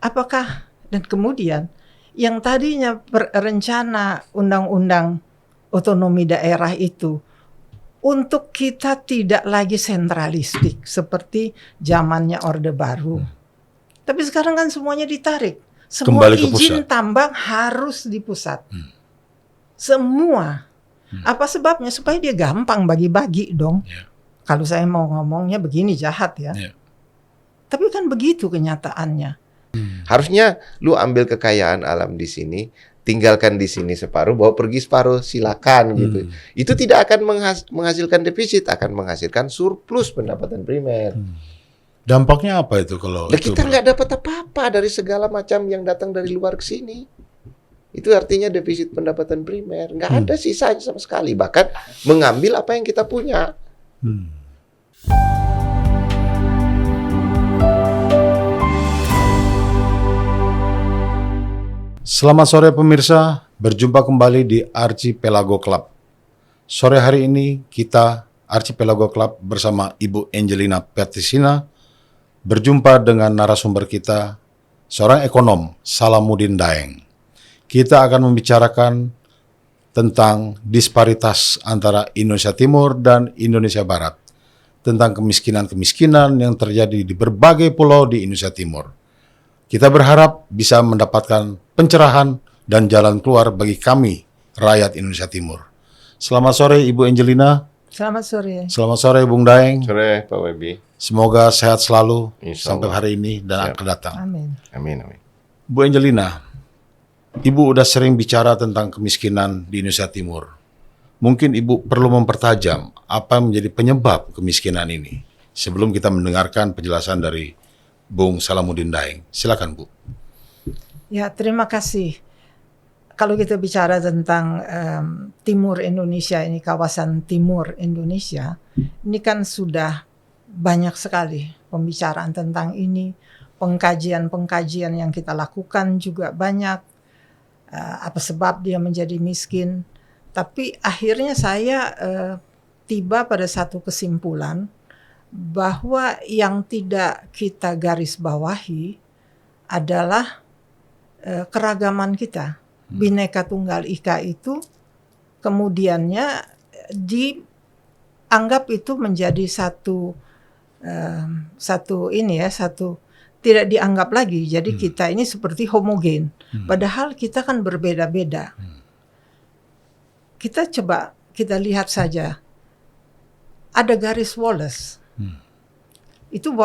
Apakah dan kemudian yang tadinya rencana undang-undang otonomi daerah itu untuk kita tidak lagi sentralistik seperti zamannya Orde Baru. Tapi sekarang kan semuanya ditarik. Semua Kembali ke izin pusat. tambang harus di pusat. Semua. Apa sebabnya? Supaya dia gampang bagi-bagi dong. Ya. Kalau saya mau ngomongnya begini jahat ya. Ya. Tapi kan begitu kenyataannya. Harusnya lu ambil kekayaan alam di sini, tinggalkan di sini separuh, bawa pergi separuh, silakan gitu. Itu tidak akan menghasilkan defisit, akan menghasilkan surplus pendapatan primer. Dampaknya apa itu kalau Nah, itu, kita Bro? nggak dapat apa-apa dari segala macam yang datang dari luar ke sini. Itu artinya defisit pendapatan primer. Nggak ada sisanya sama sekali. Bahkan mengambil apa yang kita punya. Selamat sore pemirsa, berjumpa kembali di Archipelago Club. Sore hari ini kita Archipelago Club bersama Ibu Angelina Pertisina berjumpa dengan narasumber kita, seorang ekonom, Salamuddin Daeng. Kita akan membicarakan tentang disparitas antara Indonesia Timur dan Indonesia Barat, tentang kemiskinan-kemiskinan yang terjadi di berbagai pulau di Indonesia Timur. Kita berharap bisa mendapatkan pencerahan dan jalan keluar bagi kami, rakyat Indonesia Timur. Selamat sore Ibu Angelina. Selamat sore. Selamat sore Bung Daeng. Sore Pak Webi. Semoga sehat selalu Insya sampai Allah. hari ini dan akan datang. Amin. Amin, amin. Bu Angelina, Ibu udah sering bicara tentang kemiskinan di Indonesia Timur. Mungkin Ibu perlu mempertajam apa yang menjadi penyebab kemiskinan ini sebelum kita mendengarkan penjelasan dari Bung Salamuddin Daeng. Silakan Bu. Ya, terima kasih. Kalau kita bicara tentang timur Indonesia, ini kawasan timur Indonesia, ini kan sudah banyak sekali pembicaraan tentang ini, pengkajian-pengkajian yang kita lakukan juga banyak, apa sebab dia menjadi miskin. Tapi akhirnya saya tiba pada satu kesimpulan bahwa yang tidak kita garis bawahi adalah keragaman kita. Bhinneka Tunggal Ika itu kemudiannya dianggap itu menjadi satu tidak dianggap lagi. Jadi kita ini seperti homogen. Padahal kita kan berbeda-beda. Kita lihat saja. Ada garis Wallace. Itu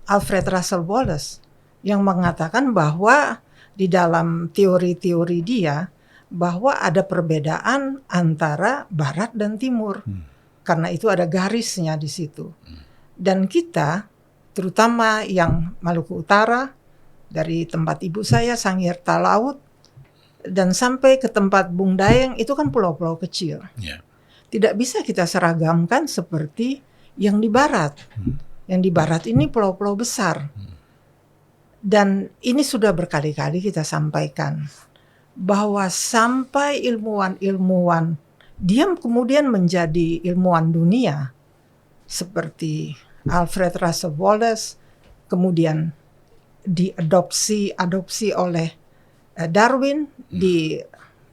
Alfred Russel Wallace yang mengatakan bahwa di dalam teori-teori dia bahwa ada perbedaan antara barat dan timur. Karena itu ada garisnya di situ. Dan kita, terutama yang Maluku Utara, dari tempat ibu saya, Sangir Talaut, dan sampai ke tempat Bung Daeng, itu kan pulau-pulau kecil. Yeah. Tidak bisa kita seragamkan seperti yang di barat. Yang di barat ini pulau-pulau besar. Dan ini sudah berkali-kali kita sampaikan. Bahwa sampai ilmuwan-ilmuwan, dia kemudian menjadi ilmuwan dunia. Seperti Alfred Russel Wallace, kemudian diadopsi oleh Darwin di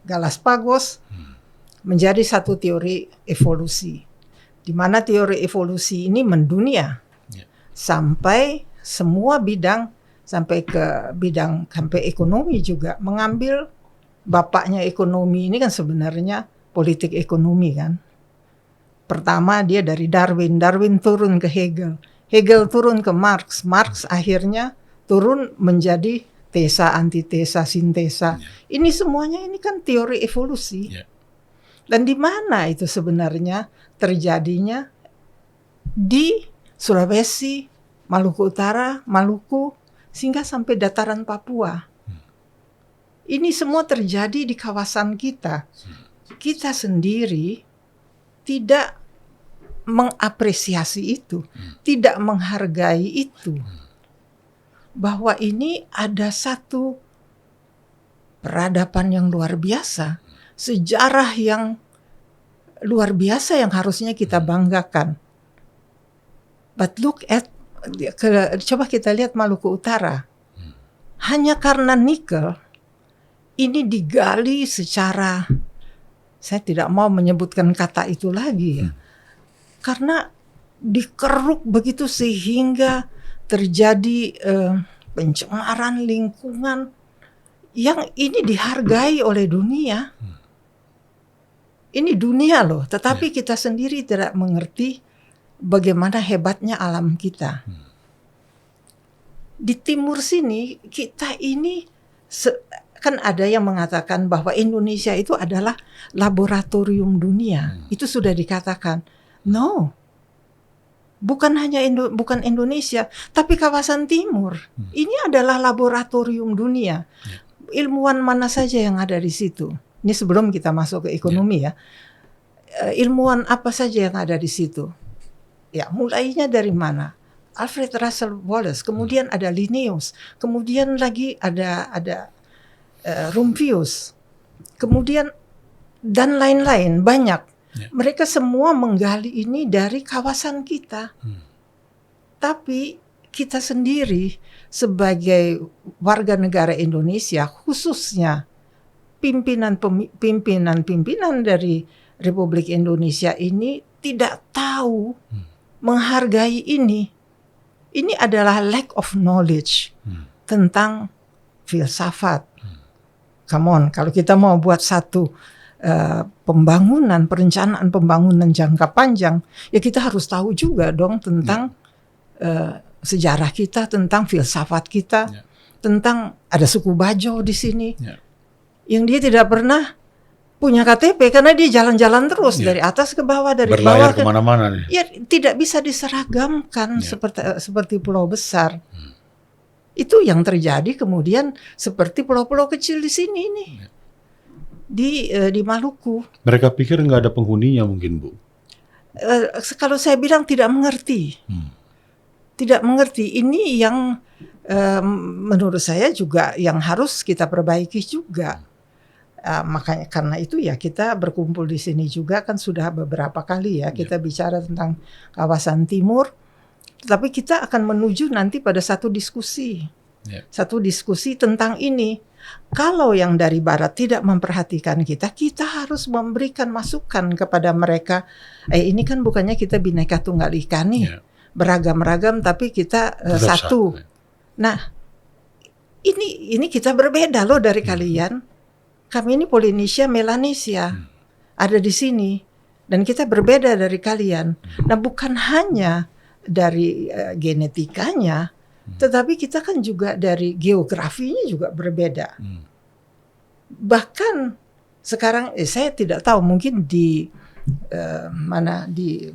Galapagos, menjadi satu teori evolusi. Di mana teori evolusi ini mendunia. Sampai semua bidang, sampai ekonomi juga, mengambil bapaknya ekonomi ini kan sebenarnya politik ekonomi kan. Pertama dia dari Darwin turun ke Hegel turun ke Marx akhirnya turun menjadi tesa, antitesa, sintesa. Ini semuanya ini kan teori evolusi. Dan di mana itu sebenarnya terjadinya? Di Sulawesi, Maluku Utara, Maluku, sehingga sampai dataran Papua. Ini semua terjadi di kawasan kita. Kita sendiri tidak mengapresiasi itu, tidak menghargai itu. Bahwa ini ada satu peradaban yang luar biasa, sejarah yang luar biasa yang harusnya kita banggakan. But look at, coba kita lihat Maluku Utara. hanya karena nikel ini digali secara, saya tidak mau menyebutkan kata itu lagi ya, karena dikeruk begitu sehingga terjadi pencemaran lingkungan yang ini dihargai oleh dunia. Ini dunia loh, tetapi kita sendiri tidak mengerti bagaimana hebatnya alam kita. Di timur sini kita ini kan ada yang mengatakan bahwa Indonesia itu adalah laboratorium dunia. Itu sudah dikatakan. No. Bukan hanya bukan Indonesia, tapi kawasan timur. Ini adalah laboratorium dunia. Ilmuwan mana saja yang ada di situ? Ini sebelum kita masuk ke ekonomi ya. Ilmuwan apa saja yang ada di situ? Ya, mulainya dari mana? Alfred Russel Wallace, kemudian ada Linnaeus, kemudian lagi ada Rumphius, kemudian dan lain-lain banyak. Mereka semua menggali ini dari kawasan kita. Tapi kita sendiri sebagai warga negara Indonesia, khususnya pimpinan dari Republik Indonesia ini tidak tahu menghargai ini. Ini adalah lack of knowledge tentang filsafat. Come on, kalau kita mau buat satu perencanaan pembangunan jangka panjang, ya kita harus tahu juga dong tentang sejarah kita, tentang filsafat kita, tentang ada suku Bajo di sini, yang dia tidak pernah punya KTP karena dia jalan-jalan terus dari atas ke bawah, dari berlayar bawah ke kemana-mana nih. Ya tidak bisa diseragamkan seperti pulau besar. Itu yang terjadi kemudian seperti pulau-pulau kecil di sini nih. Di Maluku. Mereka pikir nggak ada penghuninya mungkin, Bu. Kalau saya bilang tidak mengerti. Tidak mengerti. Ini yang menurut saya juga yang harus kita perbaiki juga. Makanya karena itu ya kita berkumpul di sini juga kan sudah beberapa kali ya kita bicara tentang kawasan timur, tapi kita akan menuju nanti pada satu diskusi tentang ini. Kalau yang dari barat tidak memperhatikan kita harus memberikan masukan kepada mereka. Ini kan bukannya kita Bhinneka Tunggal Ika nih, beragam-ragam tapi kita satu. Nah, ini kita berbeda loh dari kalian. Kami ini Polinesia, Melanesia, ada di sini, dan kita berbeda dari kalian. Nah, bukan hanya dari genetikanya, tetapi kita kan juga dari geografinya juga berbeda. Bahkan sekarang, saya tidak tahu, mungkin di mana di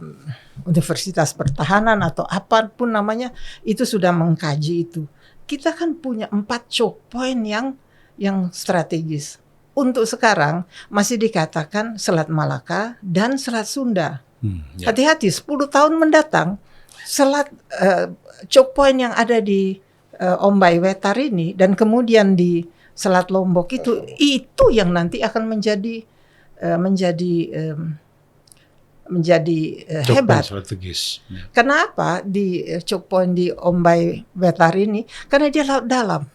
Universitas Pertahanan atau apapun namanya, itu sudah mengkaji itu. Kita kan punya 4 choke point yang strategis. Untuk sekarang masih dikatakan Selat Malaka dan Selat Sunda. Hati-hati, 10 tahun mendatang selat choke point yang ada di Ombai Wetar ini dan kemudian di Selat Lombok itu yang nanti akan menjadi hebat. Strategis. Kenapa di choke point di Ombai Wetar ini? Karena dia laut dalam.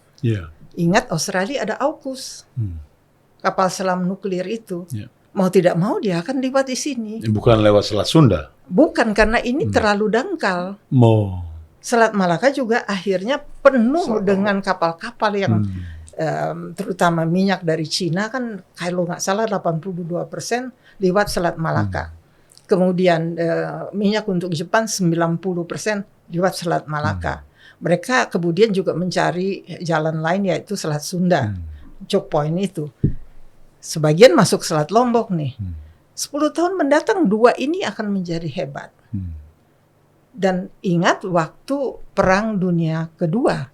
Ingat Australia ada AUKUS. Kapal selam nuklir itu, mau tidak mau dia akan lewat di sini. Bukan lewat Selat Sunda. Bukan, karena ini terlalu dangkal. Selat Malaka juga akhirnya penuh dengan kapal-kapal yang terutama minyak dari Cina kan kalau nggak salah 82% lewat Selat Malaka. Kemudian minyak untuk Jepang 90% lewat Selat Malaka. Mereka kemudian juga mencari jalan lain yaitu Selat Sunda. Choke point itu. Sebagian masuk Selat Lombok nih. 10 tahun mendatang 2 ini akan menjadi hebat. Dan ingat waktu Perang Dunia Kedua.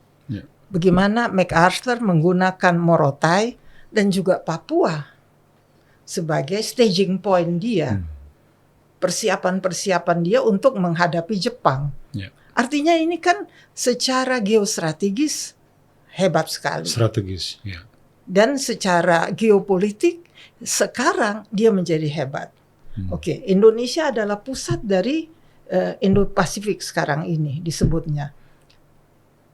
Bagaimana MacArthur menggunakan Morotai dan juga Papua sebagai staging point dia. Persiapan-persiapan dia untuk menghadapi Jepang. Artinya ini kan secara geostrategis hebat sekali. Strategis, Dan secara geopolitik sekarang dia menjadi hebat. Oke, Indonesia adalah pusat dari Indo-Pasifik sekarang ini disebutnya.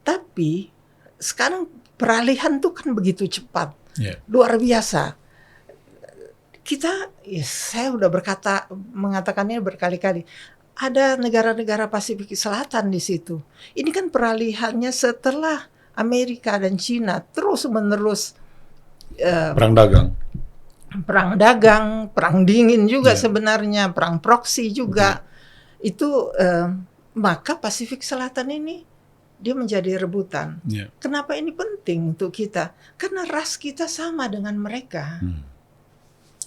Tapi sekarang peralihan tuh kan begitu cepat, Ya. luar biasa. Saya udah mengatakannya berkali-kali. Ada negara-negara Pasifik Selatan di situ. Ini kan peralihannya setelah Amerika dan Cina terus-menerus Perang dagang. perang dingin juga Ya. sebenarnya, perang proksi juga. Itu maka Pasifik Selatan ini dia menjadi rebutan. Ya. Kenapa ini penting untuk kita? Karena ras kita sama dengan mereka.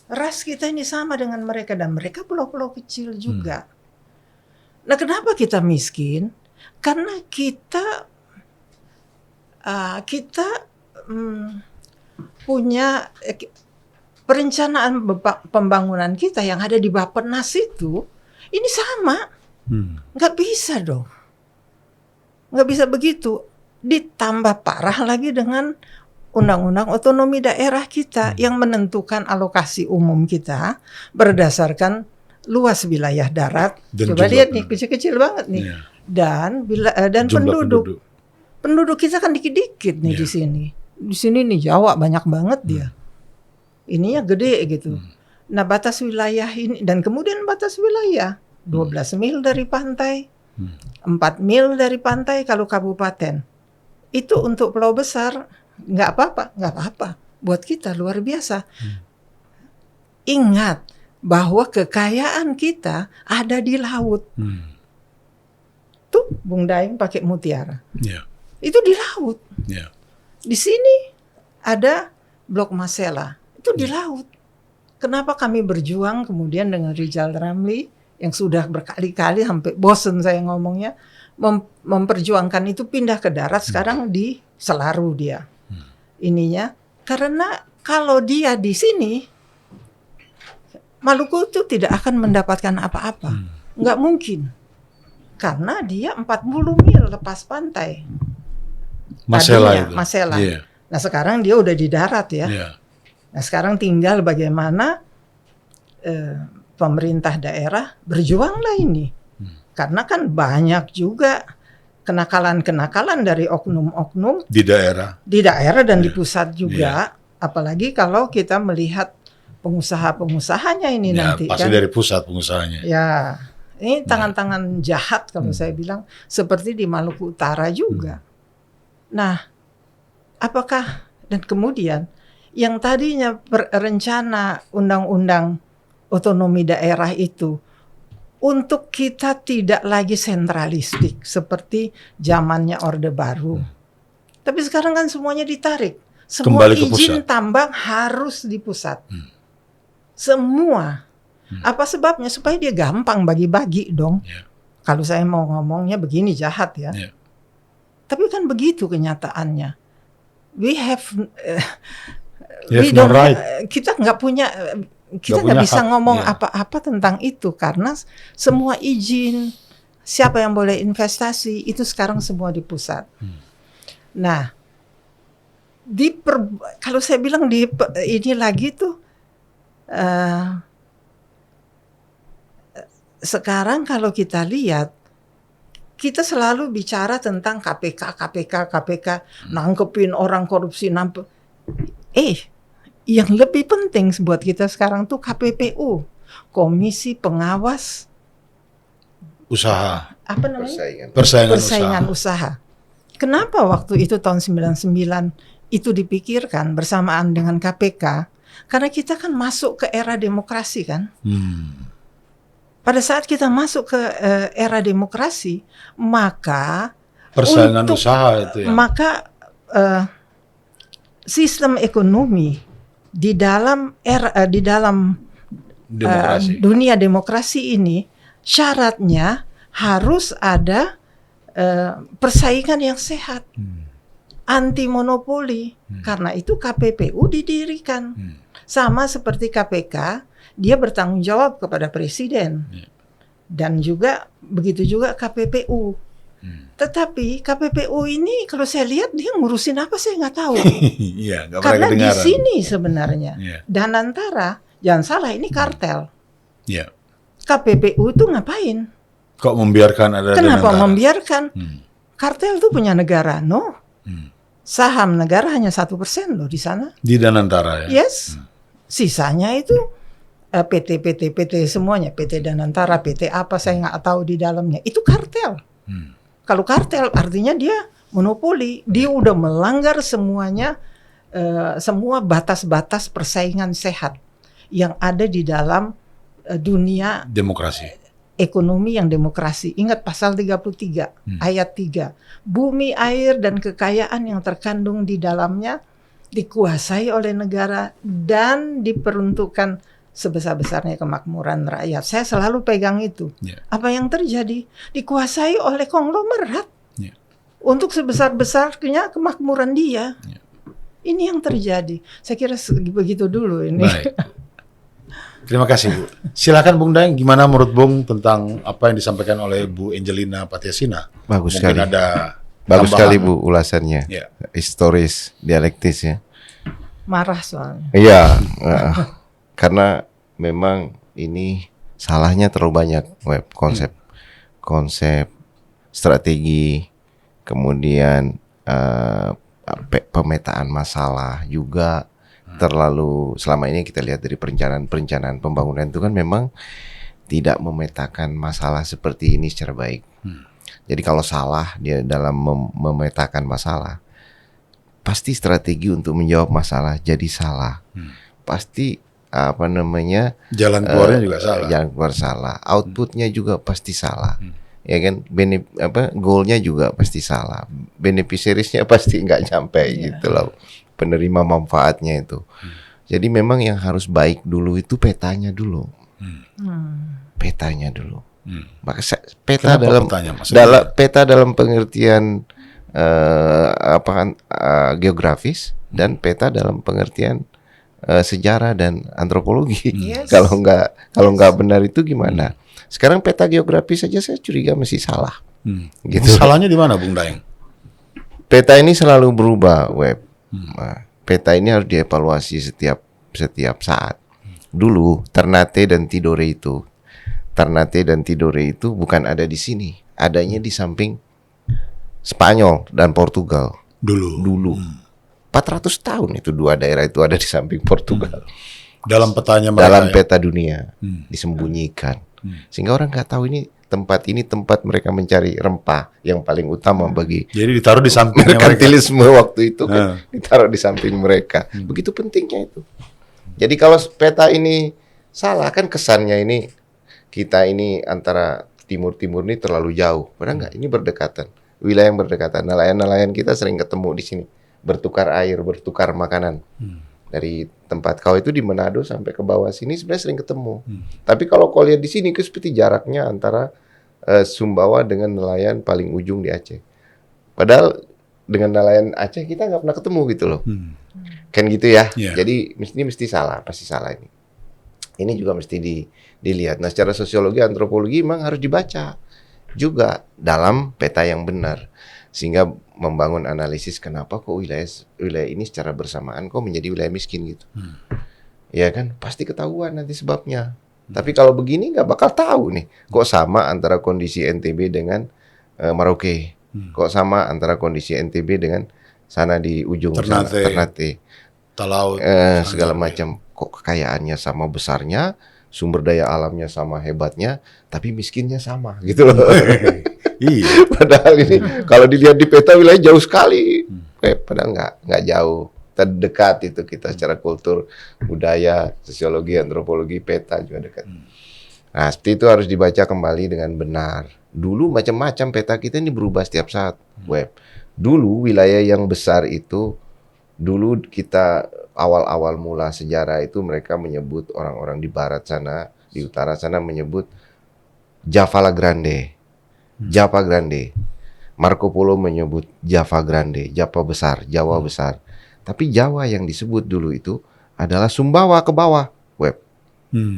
Ras kita ini sama dengan mereka dan mereka pulau-pulau kecil juga. Nah, kenapa kita miskin? Karena kita punya perencanaan pembangunan kita yang ada di Bappenas itu ini sama. Nggak bisa dong. Nggak bisa begitu. Ditambah parah lagi dengan Undang-Undang Otonomi Daerah kita yang menentukan alokasi umum kita berdasarkan luas wilayah darat. Dan Coba jumlah lihat nih, penduduk. kecil-kecil banget nih. Ya. Dan Jumlah penduduk. Penduduk kita kan dikit-dikit nih Ya. di sini. Di sini nih Jawa banyak banget dia. Ininya gede gitu. Nah, batas wilayah ini dan kemudian batas wilayah 12 mil dari pantai, 4 mil dari pantai kalau kabupaten. Itu untuk pulau besar nggak apa-apa. Buat kita luar biasa. Ingat bahwa kekayaan kita ada di laut. Tuh, Bung Daeng pakai mutiara. Ya. Itu di laut. Ya. Di sini ada Blok Masela. Itu di laut. Kenapa kami berjuang kemudian dengan Rizal Ramli yang sudah berkali-kali sampai bosen saya ngomongnya memperjuangkan itu pindah ke darat, sekarang di Selaru dia. Ininya karena kalau dia di sini Maluku itu tidak akan mendapatkan apa-apa. Nggak mungkin. Karena dia 40 mil lepas pantai. Masela Tadinya, itu. Masela. Iya. Nah, sekarang dia udah di darat ya. Iya. Nah, sekarang tinggal bagaimana pemerintah daerah berjuanglah ini. Karena kan banyak juga kenakalan-kenakalan dari oknum-oknum Di daerah. dan di pusat juga. Apalagi kalau kita melihat pengusaha-pengusahanya ini Ya, nanti pasti kan. dari pusat pengusahanya. Ya, ini tangan-tangan jahat kalau saya bilang. Seperti di Maluku Utara juga. Nah, apakah dan kemudian yang tadinya rencana undang-undang otonomi daerah itu untuk kita tidak lagi sentralistik seperti zamannya Orde Baru. Tapi sekarang kan semuanya ditarik. Semua Kembali ke izin pusat. tambang harus di pusat. Semua. Apa sebabnya? Supaya dia gampang bagi-bagi dong. Ya. Kalau saya mau ngomongnya begini jahat ya. Ya. Tapi kan begitu kenyataannya. We have You have we no don't right. kita nggak punya kita Nggak nggak punya bisa hak, ngomong ya. apa-apa tentang itu karena semua izin siapa yang boleh investasi itu sekarang semua di pusat. Nah, kalau saya bilang ini lagi tuh sekarang kalau kita lihat kita selalu bicara tentang KPK, nangkepin orang korupsi, yang lebih penting buat kita sekarang tuh KPPU, Komisi Pengawas Usaha. apa namanya? Persaingan usaha. Kenapa waktu itu tahun 99 itu dipikirkan bersamaan dengan KPK? Karena kita kan masuk ke era demokrasi kan. Pada saat kita masuk ke era demokrasi, maka Persaingan usaha itu ya. maka sistem ekonomi di dalam Demokrasi. dunia demokrasi ini syaratnya harus ada persaingan yang sehat, anti monopoli. Karena itu KPPU didirikan. Sama seperti KPK, dia bertanggung jawab kepada presiden. Dan juga begitu juga KPPU. Tetapi KPPU ini kalau saya lihat dia ngurusin apa saya nggak tahu. Iya, nggak pernah Karena di kedengaran. sini sebenarnya. Iya. Dan antara, jangan salah ini kartel. Iya. KPPU itu ngapain? Kok membiarkan ada Kenapa Danantara? membiarkan? Kartel itu punya negara, no? Saham negara hanya 1% loh di sana. Di Danantara ya. Yes. Sisanya itu PT semuanya, PT Danantara, PT apa saya nggak tahu di dalamnya. Itu kartel. Kalau kartel artinya dia monopoli, dia udah melanggar semuanya, semua batas-batas persaingan sehat yang ada di dalam dunia Demokrasi. ekonomi yang demokrasi. Ingat pasal 33 ayat 3. Bumi, air, dan kekayaan yang terkandung di dalamnya dikuasai oleh negara dan diperuntukkan sebesar-besarnya kemakmuran rakyat. Saya selalu pegang itu. Yeah. Apa yang terjadi? Dikuasai oleh konglomerat. Yeah. Untuk sebesar-besarnya kemakmuran dia. Yeah. Ini yang terjadi. Saya kira begitu dulu ini. Baik. Terima kasih Bu. Silakan Bung Daeng, gimana menurut Bung tentang apa yang disampaikan oleh Bu Angelina Patiasina? Bagus Mungkin sekali. ada Bagus tambahan. sekali Bu ulasannya. Ya. Historis, dialektis ya. Marah soalnya. Iya, karena memang ini salahnya terlalu banyak web konsep strategi, kemudian pemetaan masalah juga terlalu, selama ini kita lihat dari perencanaan pembangunan itu kan memang tidak memetakan masalah seperti ini secara baik. Jadi kalau salah dia dalam memetakan masalah, pasti strategi untuk menjawab masalah jadi salah. Pasti jalan keluarnya juga salah. Jalan keluar salah, outputnya juga pasti salah. Ya kan, goalnya juga pasti salah, beneficiariesnya pasti nggak nyampe gitu loh, penerima manfaatnya itu. Jadi memang yang harus baik dulu itu petanya dulu, petanya dulu. Maka peta peta dalam pengertian geografis dan peta dalam pengertian sejarah dan antropologi. Yes. Kalau nggak benar itu gimana? Sekarang peta geografis saja saya curiga masih salah. Gitu. Salahnya di mana Bung Daeng? Peta ini selalu berubah web. Nah, peta ini harus dievaluasi setiap saat. Dulu Ternate dan Tidore itu bukan ada di sini, adanya di samping Spanyol dan Portugal. Dulu. 400 tahun itu dua daerah itu ada di samping Portugal. Dalam petanya mereka. Dalam peta dunia disembunyikan. Sehingga orang nggak tahu ini tempat mereka mencari rempah yang paling utama bagi. Jadi ditaruh di samping merkantilisme waktu itu kan ditaruh di samping mereka. Begitu pentingnya itu. Jadi kalau peta ini salah kan kesannya ini kita ini antara timur ini terlalu jauh. Padahal enggak, ini berdekatan. Wilayah yang berdekatan. Nelayan-nelayan kita sering ketemu di sini, bertukar air, bertukar makanan. Dari tempat kau itu di Manado sampai ke bawah sini sebenarnya sering ketemu. Tapi kalau kau lihat di sini itu seperti jaraknya antara Sumbawa dengan nelayan paling ujung di Aceh. Padahal dengan nelayan Aceh kita nggak pernah ketemu gitu loh. Kan gitu ya. Jadi mesti salah, pasti salah ini. Ini juga mesti dilihat. Nah, secara sosiologi, antropologi memang harus dibaca juga dalam peta yang benar. Sehingga membangun analisis kenapa kok wilayah ini secara bersamaan kok menjadi wilayah miskin gitu. Ya kan, pasti ketahuan nanti sebabnya. Tapi kalau begini nggak bakal tahu nih, kok sama antara kondisi NTB dengan Merauke, kok sama antara kondisi NTB dengan sana di ujung Ternate, Talaut, segala macam. Kok kekayaannya sama besarnya, sumber daya alamnya sama hebatnya, tapi miskinnya sama gitu loh. Iya. Padahal ini kalau dilihat di peta wilayah jauh sekali. Padahal nggak jauh. Terdekat itu kita secara kultur, budaya, sosiologi, antropologi, peta juga dekat. Nah, seperti itu harus dibaca kembali dengan benar. Dulu macam-macam peta kita ini berubah setiap saat. Dulu wilayah yang besar itu, dulu kita awal-awal mula sejarah itu mereka menyebut orang-orang di barat sana, di utara sana menyebut Java Grande. Java Grande. Marco Polo menyebut Java Grande, Java besar, Jawa besar. Tapi Jawa yang disebut dulu itu adalah Sumbawa ke bawah,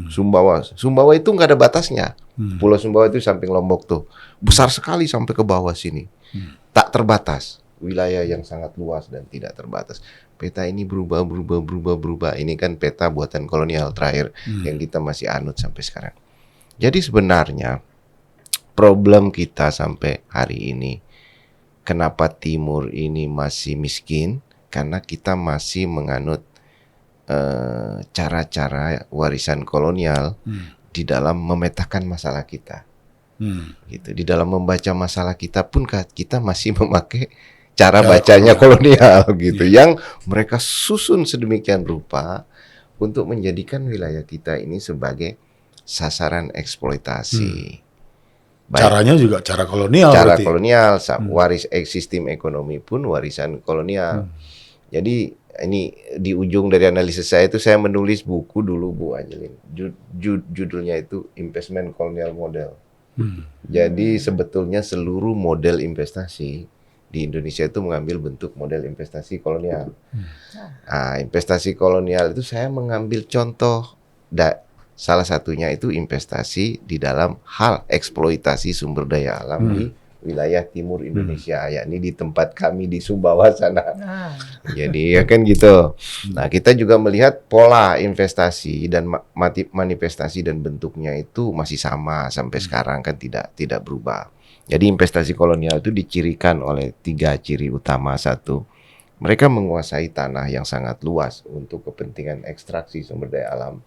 Sumbawa itu nggak ada batasnya. Pulau Sumbawa itu samping Lombok tuh, besar sekali sampai ke bawah sini, tak terbatas. Wilayah yang sangat luas dan tidak terbatas. Peta ini berubah. Ini kan peta buatan kolonial terakhir yang kita masih anut sampai sekarang. Jadi sebenarnya problem kita sampai hari ini kenapa Timur ini masih miskin? Karena kita masih menganut cara-cara warisan kolonial di dalam memetakan masalah kita. Gitu. Di dalam membaca masalah kita pun kita masih memakai cara bacanya kolonial gitu, yang mereka susun sedemikian rupa untuk menjadikan wilayah kita ini sebagai sasaran eksploitasi. Caranya juga cara kolonial. Cara berarti. kolonial, sistem ekonomi pun warisan kolonial. Jadi ini di ujung dari analisis saya itu saya menulis buku dulu, Bu Angelin. Judulnya itu Investment Colonial Model. Jadi sebetulnya seluruh model investasi di Indonesia itu mengambil bentuk model investasi kolonial. Nah, investasi kolonial itu saya mengambil contoh, salah satunya itu investasi di dalam hal eksploitasi sumber daya alam di wilayah timur Indonesia, yakni di tempat kami di Sumbawa sana. Jadi ya kan gitu. Nah, kita juga melihat pola investasi dan manifestasi dan bentuknya itu masih sama sampai sekarang, kan tidak berubah. Jadi investasi kolonial itu dicirikan oleh 3 ciri utama. 1, mereka menguasai tanah yang sangat luas untuk kepentingan ekstraksi sumber daya alam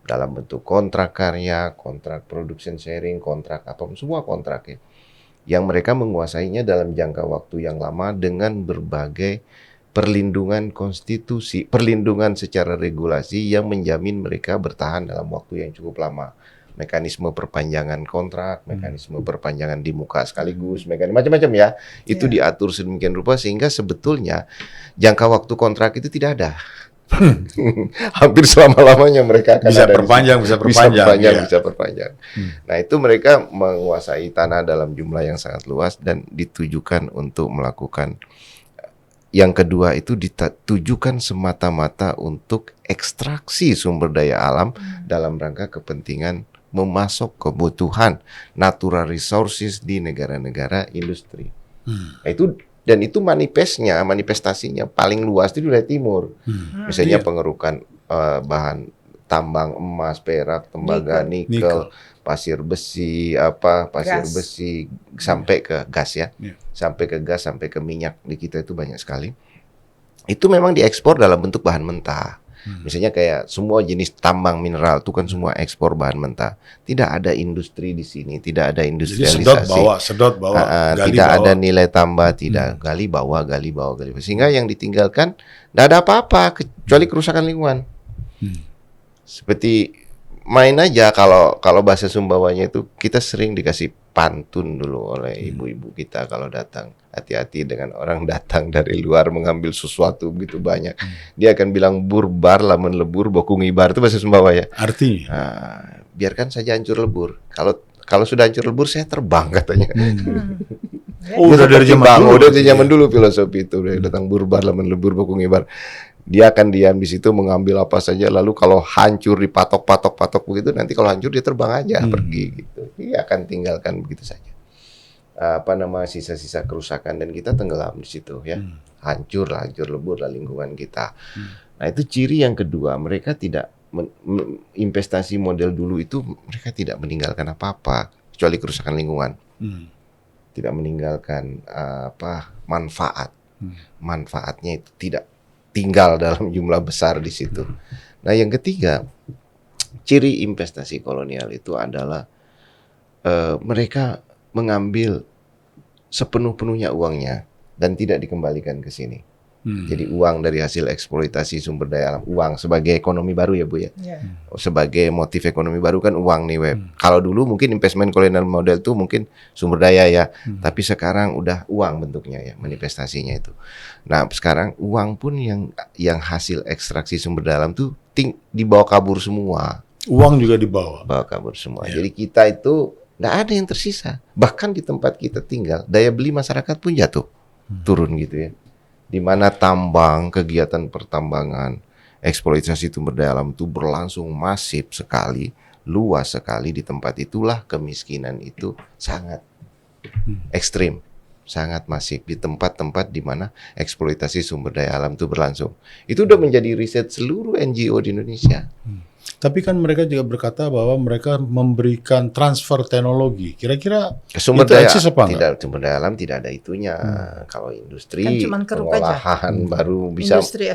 dalam bentuk kontrak karya, kontrak production sharing, kontrak apa, semua kontrak ya, yang mereka menguasainya dalam jangka waktu yang lama dengan berbagai perlindungan konstitusi, perlindungan secara regulasi yang menjamin mereka bertahan dalam waktu yang cukup lama. Mekanisme perpanjangan kontrak, mekanisme perpanjangan di muka sekaligus, mekanisme macam-macam ya. Itu diatur sedemikian rupa sehingga sebetulnya jangka waktu kontrak itu tidak ada. Hampir selama-lamanya mereka akan bisa ada perpanjang. Bisa perpanjang. Nah, itu mereka menguasai tanah dalam jumlah yang sangat luas dan ditujukan untuk melakukan. Yang kedua itu ditujukan semata-mata untuk ekstraksi sumber daya alam dalam rangka kepentingan memasok kebutuhan natural resources di negara-negara industri. Nah, itu manifestasinya paling luas itu di wilayah timur. Misalnya pengerukan bahan tambang emas, perak, tembaga, nikel, pasir besi, besi sampai ke gas ya. Sampai ke gas, sampai ke minyak di kita itu banyak sekali. Itu memang diekspor dalam bentuk bahan mentah. Misalnya kayak semua jenis tambang mineral itu kan semua ekspor bahan mentah. Tidak ada industri di sini, tidak ada industrialisasi. Jadi sedot bawa, gali tidak bawa. ada nilai tambah, tidak gali bawa. Sehingga yang ditinggalkan tidak ada apa-apa kecuali kerusakan lingkungan. Seperti main aja kalau bahasa Sumbawanya itu kita sering dikasih pantun dulu oleh ibu-ibu kita kalau datang. Hati-hati dengan orang datang dari luar mengambil sesuatu begitu banyak. Dia akan bilang burbar lamun lebur boku ngibar, itu bahasa Sumbawa ya. Artinya Biarkan saja hancur lebur. Kalau sudah hancur lebur saya terbang katanya. udah dari zaman dulu filosofi itu. Datang burbar lamun lebur boku ngibar. Dia akan diam di situ mengambil apa saja, lalu kalau hancur dipatok begitu, nanti kalau hancur dia terbang aja pergi gitu. Dia akan tinggalkan begitu saja. Sisa-sisa kerusakan dan kita tenggelam di situ ya. Hancur lebur lah lingkungan kita. Nah, itu ciri yang kedua, mereka tidak investasi model dulu itu mereka tidak meninggalkan apa-apa kecuali kerusakan lingkungan. Tidak meninggalkan manfaat. Manfaatnya itu tidak tinggal dalam jumlah besar di situ. Nah, yang ketiga, ciri investasi kolonial itu adalah mereka mengambil sepenuh-penuhnya uangnya dan tidak dikembalikan ke sini. Jadi uang dari hasil eksploitasi sumber daya alam, uang sebagai ekonomi baru ya Bu ya. Sebagai motif ekonomi baru kan uang nih Web. Kalau dulu mungkin investment colonial model itu mungkin sumber daya ya, tapi sekarang udah uang bentuknya ya, manifestasinya itu. Nah, sekarang uang pun yang hasil ekstraksi sumber daya alam tuh dibawa kabur semua. Uang juga dibawa. Bawa kabur semua. Jadi kita itu nggak ada yang tersisa. Bahkan di tempat kita tinggal, daya beli masyarakat pun jatuh, turun gitu ya. Di mana tambang, kegiatan pertambangan, eksploitasi sumber daya alam itu berlangsung masif sekali, luas sekali, di tempat itulah kemiskinan itu sangat ekstrim, sangat masif di tempat-tempat di mana eksploitasi sumber daya alam itu berlangsung. Itu udah menjadi riset seluruh NGO di Indonesia. Tapi kan mereka juga berkata bahwa mereka memberikan transfer teknologi. Kira-kira Sumber itu daya eksis apa enggak? sumber daya alam tidak ada itunya. Kalau industri Kan cuman keruk aja. pengolahan baru bisa Industri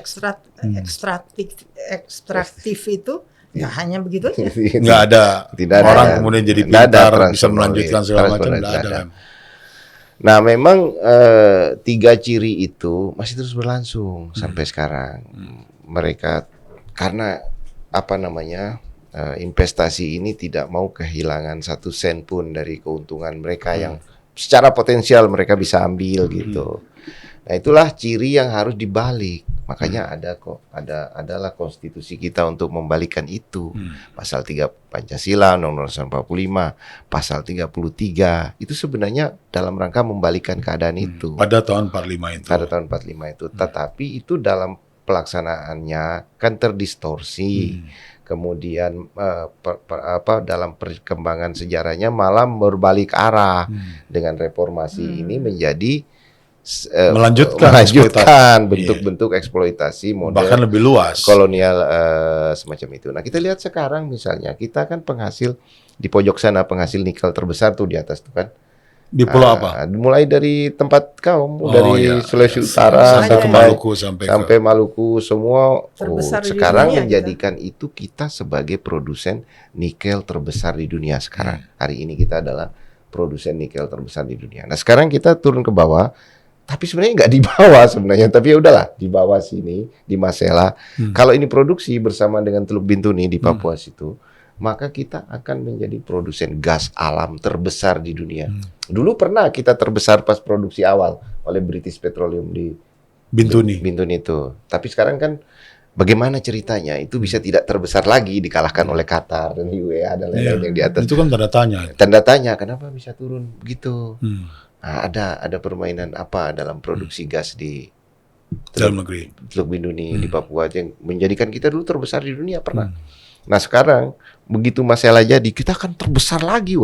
ekstraktif itu ya hanya begitu aja. Nggak ada Tidak ada. orang kemudian jadi Nggak ada pintar, bisa transfer melanjutkan knowledge. segala macam, Transfer nggak ada. knowledge. Nah, memang 3 ciri itu masih terus berlangsung sampai sekarang. Mereka karena apa namanya investasi ini tidak mau kehilangan 1 sen pun dari keuntungan mereka yang secara potensial mereka bisa ambil gitu. Nah, itulah ciri yang harus dibalik. Makanya adalah konstitusi kita untuk membalikkan itu. Pasal 3 Pancasila, Undang-Undang 45, pasal 33 itu sebenarnya dalam rangka membalikkan keadaan itu. Pada tahun 45 itu. Pada tahun 45 itu. Tetapi itu dalam pelaksanaannya kan terdistorsi. Kemudian dalam perkembangan sejarahnya malah berbalik arah dengan reformasi ini menjadi melanjutkan bentuk-bentuk eksploitasi model bahkan lebih luas kolonial semacam itu. Nah, kita lihat sekarang misalnya kita kan penghasil di pojok sana penghasil nikel terbesar tuh di atas tuh kan. Di pulau apa? Mulai dari tempat dari Sulawesi Utara sampai ke Maluku sampai Maluku semua sekarang dunia, menjadikan itu kita sebagai produsen nikel terbesar di dunia sekarang. Hari ini kita adalah produsen nikel terbesar di dunia. Nah, sekarang kita turun ke bawah, tapi sebenarnya nggak di bawah sebenarnya, tapi ya udahlah di bawah sini di Masela. Kalau ini produksi bersama dengan Teluk Bintuni di Papua situ, maka kita akan menjadi produsen gas alam terbesar di dunia. Dulu pernah kita terbesar pas produksi awal oleh British Petroleum di Bintuni itu. Tapi sekarang kan bagaimana ceritanya itu bisa tidak terbesar lagi, dikalahkan oleh Qatar dan UEA dan lain-lain yang di atas. Itu kan tanda tanya. Tanda tanya kenapa bisa turun begitu. Nah, ada permainan apa dalam produksi gas di dalam negeri Teluk Bintuni di Papua yang menjadikan kita dulu terbesar di dunia pernah. Nah, sekarang begitu Masela jadi kita akan terbesar lagi,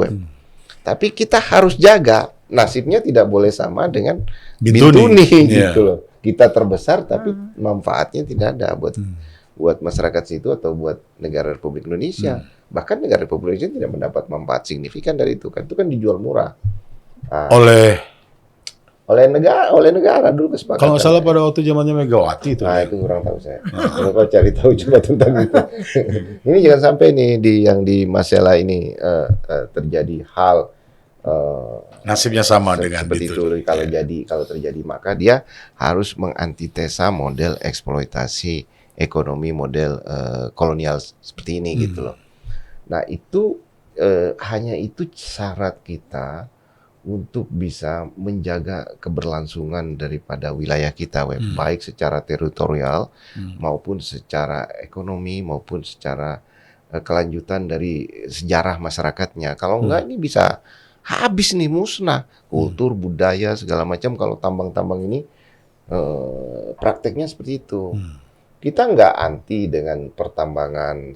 Tapi kita harus jaga nasibnya tidak boleh sama dengan Bintuni gitu loh. Kita terbesar tapi manfaatnya tidak ada buat masyarakat situ atau buat negara Republik Indonesia. Bahkan negara Republik Indonesia tidak mendapat manfaat signifikan dari itu kan. Itu kan dijual murah. Oleh negara dulu kesepakatan. Kalau nggak salah pada waktu zamannya Megawati itu. Nah, itu kurang tahu saya. Kalau kau cari tahu coba tentang itu. Ini jangan sampai nih di Masela ini terjadi hal nasibnya sama dengan seperti itu. Kalau terjadi maka dia harus mengantitesa model eksploitasi ekonomi model kolonial seperti ini gitu loh. Nah, itu hanya itu syarat kita untuk bisa menjaga keberlangsungan daripada wilayah kita, baik secara teritorial maupun secara ekonomi maupun secara kelanjutan dari sejarah masyarakatnya. Kalau enggak ini bisa habis nih, musnah kultur budaya segala macam kalau tambang-tambang ini prakteknya seperti itu. Kita enggak anti dengan pertambangan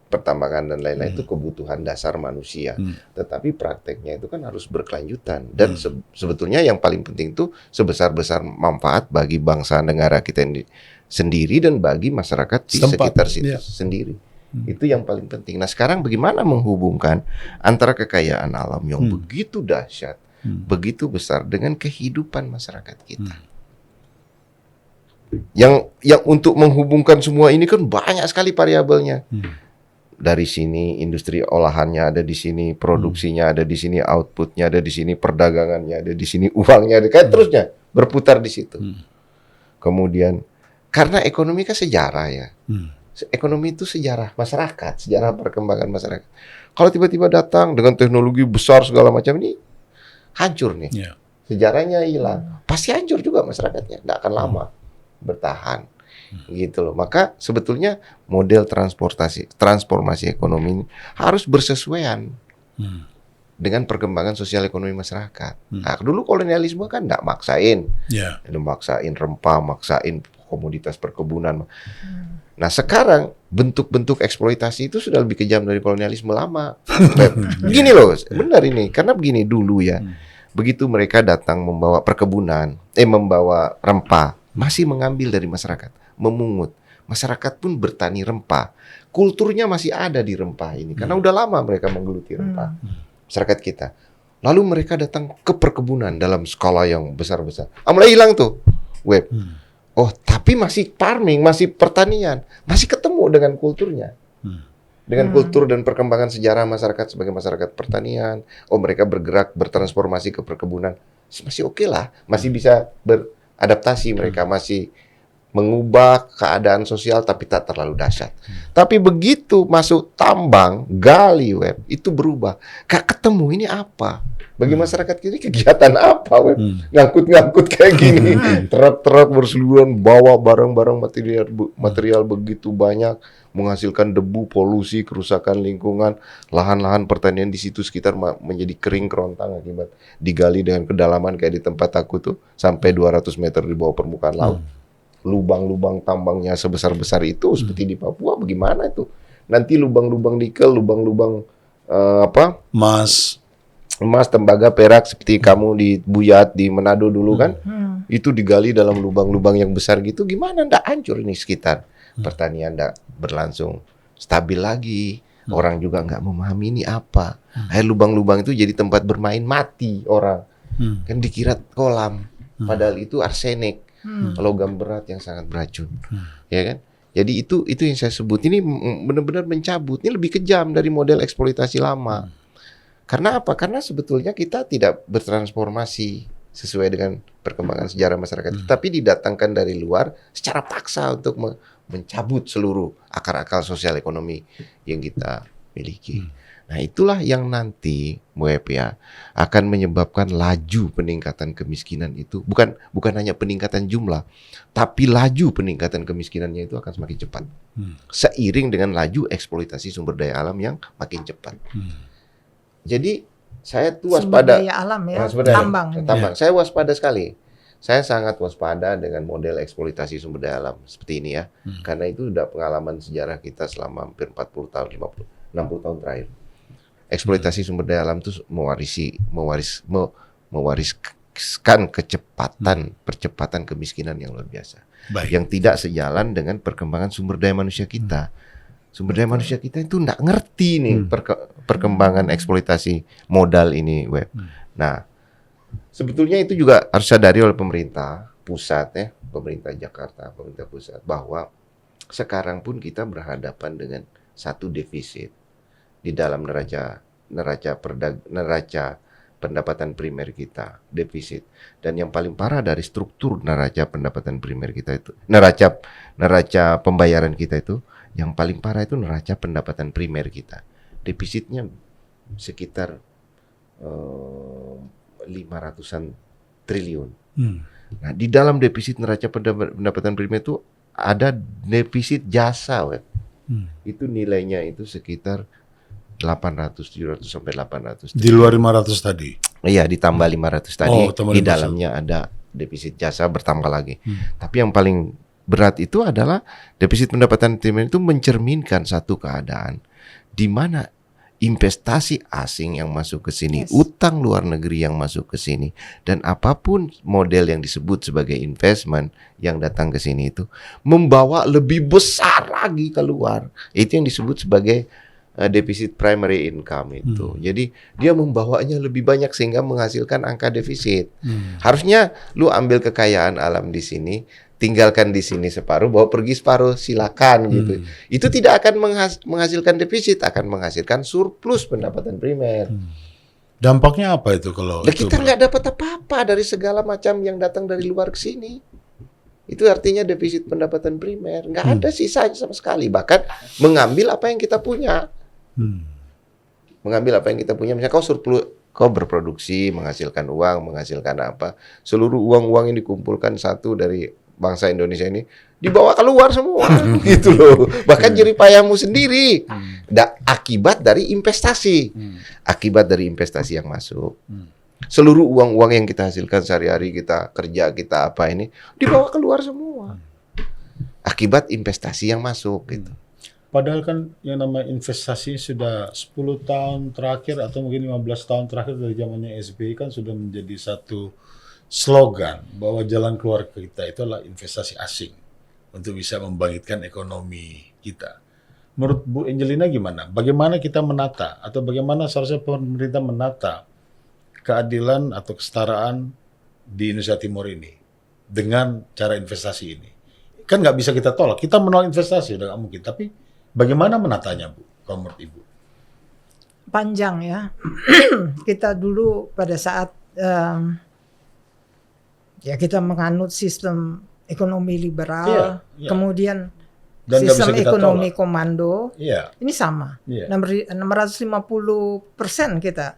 dan lain-lain, itu kebutuhan dasar manusia. Tetapi prakteknya itu kan harus berkelanjutan. Dan sebetulnya yang paling penting itu sebesar-besar manfaat bagi bangsa negara kita sendiri dan bagi masyarakat di sekitar situ sendiri. Itu yang paling penting. Nah, sekarang bagaimana menghubungkan antara kekayaan alam yang begitu dahsyat, begitu besar dengan kehidupan masyarakat kita. Yang untuk menghubungkan semua ini kan banyak sekali variabelnya. Dari sini industri olahannya ada di sini, produksinya ada di sini, outputnya ada di sini, perdagangannya ada di sini, uangnya ada, kayak terusnya berputar di situ. Kemudian karena ekonomi kan sejarah ya, ekonomi itu sejarah masyarakat, sejarah perkembangan masyarakat. Kalau tiba-tiba datang dengan teknologi besar segala macam ini hancur nih, sejarahnya hilang, pasti hancur juga masyarakatnya, tidak akan lama bertahan. Gitu loh. Maka sebetulnya model transformasi ekonomi ini harus bersesuaian dengan perkembangan sosial ekonomi masyarakat. Nah, dulu kolonialisme kan enggak maksain. Maksain rempah, maksain komoditas perkebunan. Nah, sekarang bentuk-bentuk eksploitasi itu sudah lebih kejam dari kolonialisme lama. Begini loh, benar ini. Karena begini dulu ya. Begitu mereka datang membawa perkebunan, membawa rempah, masih mengambil dari masyarakat, memungut, masyarakat pun bertani rempah. Kulturnya masih ada di rempah ini karena udah lama mereka menggeluti rempah. Masyarakat kita. Lalu mereka datang ke perkebunan dalam skala yang besar-besar. Mulai hilang tuh web. Oh, tapi masih farming, masih pertanian, masih ketemu dengan kulturnya. Dengan kultur dan perkembangan sejarah masyarakat sebagai masyarakat pertanian. Oh, mereka bergerak, bertransformasi ke perkebunan. Masih oke lah, masih bisa beradaptasi, mereka masih mengubah keadaan sosial tapi tak terlalu dahsyat. Tapi begitu masuk tambang, gali web, itu berubah. Gak ketemu ini apa? Bagi masyarakat ini kegiatan apa web? Ngangkut-ngangkut kayak gini, truk-truk berseliweran bawa barang-barang material begitu banyak, menghasilkan debu, polusi, kerusakan lingkungan, lahan-lahan pertanian di situ sekitar menjadi kering kerontang akibat digali dengan kedalaman kayak di tempat aku tuh sampai 200 meter di bawah permukaan laut. Lubang-lubang tambangnya sebesar-besar itu seperti di Papua, bagaimana itu? Nanti lubang-lubang nikel, lubang-lubang emas, tembaga, perak seperti kamu di Buyat di Manado dulu kan? Itu digali dalam lubang-lubang yang besar gitu, gimana ndak hancur ini sekitar? Pertanian ndak berlangsung stabil lagi. Orang juga nggak memahami ini apa. Akhir lubang-lubang itu jadi tempat bermain, mati orang. Kan dikira kolam, padahal itu arsenik. Logam berat yang sangat beracun, ya kan? Jadi itu yang saya sebut ini benar-benar mencabut. Ini lebih kejam dari model eksploitasi lama. Karena apa? Karena sebetulnya kita tidak bertransformasi sesuai dengan perkembangan sejarah masyarakat, tapi didatangkan dari luar secara paksa untuk mencabut seluruh akar-akar sosial ekonomi yang kita miliki. Nah, itulah yang nanti ya akan menyebabkan laju peningkatan kemiskinan itu bukan hanya peningkatan jumlah, tapi laju peningkatan kemiskinannya itu akan semakin cepat. Seiring dengan laju eksploitasi sumber daya alam yang makin cepat. Jadi saya tuh waspada sumber daya alam ya, tambang. Saya waspada sekali. Saya sangat waspada dengan model eksploitasi sumber daya alam seperti ini ya. Karena itu sudah pengalaman sejarah kita selama hampir 40 tahun, 50, 60 tahun terakhir. Eksploitasi sumber daya alam itu mewariskan percepatan kemiskinan yang luar biasa. Yang tidak sejalan dengan perkembangan sumber daya manusia kita. Sumber daya manusia kita itu nggak ngerti nih perkembangan eksploitasi modal ini web. Nah, sebetulnya itu juga harus sadari oleh pemerintah pusat ya, pemerintah Jakarta, pemerintah pusat, bahwa sekarang pun kita berhadapan dengan satu defisit di dalam neraca pendapatan primer kita, defisit. Dan yang paling parah dari struktur neraca pendapatan primer kita itu, neraca pembayaran kita itu, yang paling parah itu neraca pendapatan primer kita. Defisitnya sekitar 500-an triliun. Nah, di dalam defisit neraca pendapatan primer itu ada defisit jasa, web. Itu nilainya itu sekitar 700 sampai 800. Di luar 500 tadi. Iya, ditambah 500 tadi. Di 500. dalamnya ada defisit jasa bertambah lagi. Tapi yang paling berat itu adalah defisit pendapatan primer itu mencerminkan satu keadaan di mana investasi asing yang masuk ke sini, utang luar negeri yang masuk ke sini, dan apapun model yang disebut sebagai investment yang datang ke sini itu membawa lebih besar lagi keluar. Itu yang disebut sebagai defisit primary income itu. Jadi dia membawanya lebih banyak sehingga menghasilkan angka defisit. Harusnya lu ambil kekayaan alam di sini, tinggalkan di sini separuh, bawa pergi separuh, silakan gitu. Itu tidak akan menghasilkan defisit, akan menghasilkan surplus pendapatan primer. Dampaknya apa itu kalau kita nggak dapat apa-apa dari segala macam yang datang dari luar ke sini. Itu artinya defisit pendapatan primer, nggak ada sisanya sama sekali. Bahkan mengambil apa yang kita punya. Mengambil apa yang kita punya. Misalnya kau surplus, kau berproduksi, menghasilkan uang, menghasilkan apa. Seluruh uang-uang yang dikumpulkan satu dari bangsa Indonesia ini dibawa keluar semua gitu loh. Bahkan jerih payahmu sendiri. Akibat dari investasi. Akibat dari investasi yang masuk. Seluruh uang-uang yang kita hasilkan sehari-hari, kita kerja, kita apa ini dibawa keluar semua. Akibat investasi yang masuk gitu. Padahal kan yang namanya investasi sudah 10 tahun terakhir atau mungkin 15 tahun terakhir dari zamannya SBY kan sudah menjadi satu slogan bahwa jalan keluar kita itu adalah investasi asing. untuk bisa membangkitkan ekonomi kita. Menurut Bu Angelina gimana? Bagaimana kita menata atau bagaimana seharusnya pemerintah menata keadilan atau kesetaraan di Indonesia Timur ini dengan cara investasi ini? Kan nggak bisa kita tolak. Kita menolak investasi, udah nggak mungkin. Tapi bagaimana menatanya, Bu? Kalau menurut Ibu? Panjang ya. Kita dulu pada saat ya kita menganut sistem ekonomi liberal, kemudian dan sistem bisa kita ekonomi tolak. komando, ini sama. Iya. 650% kita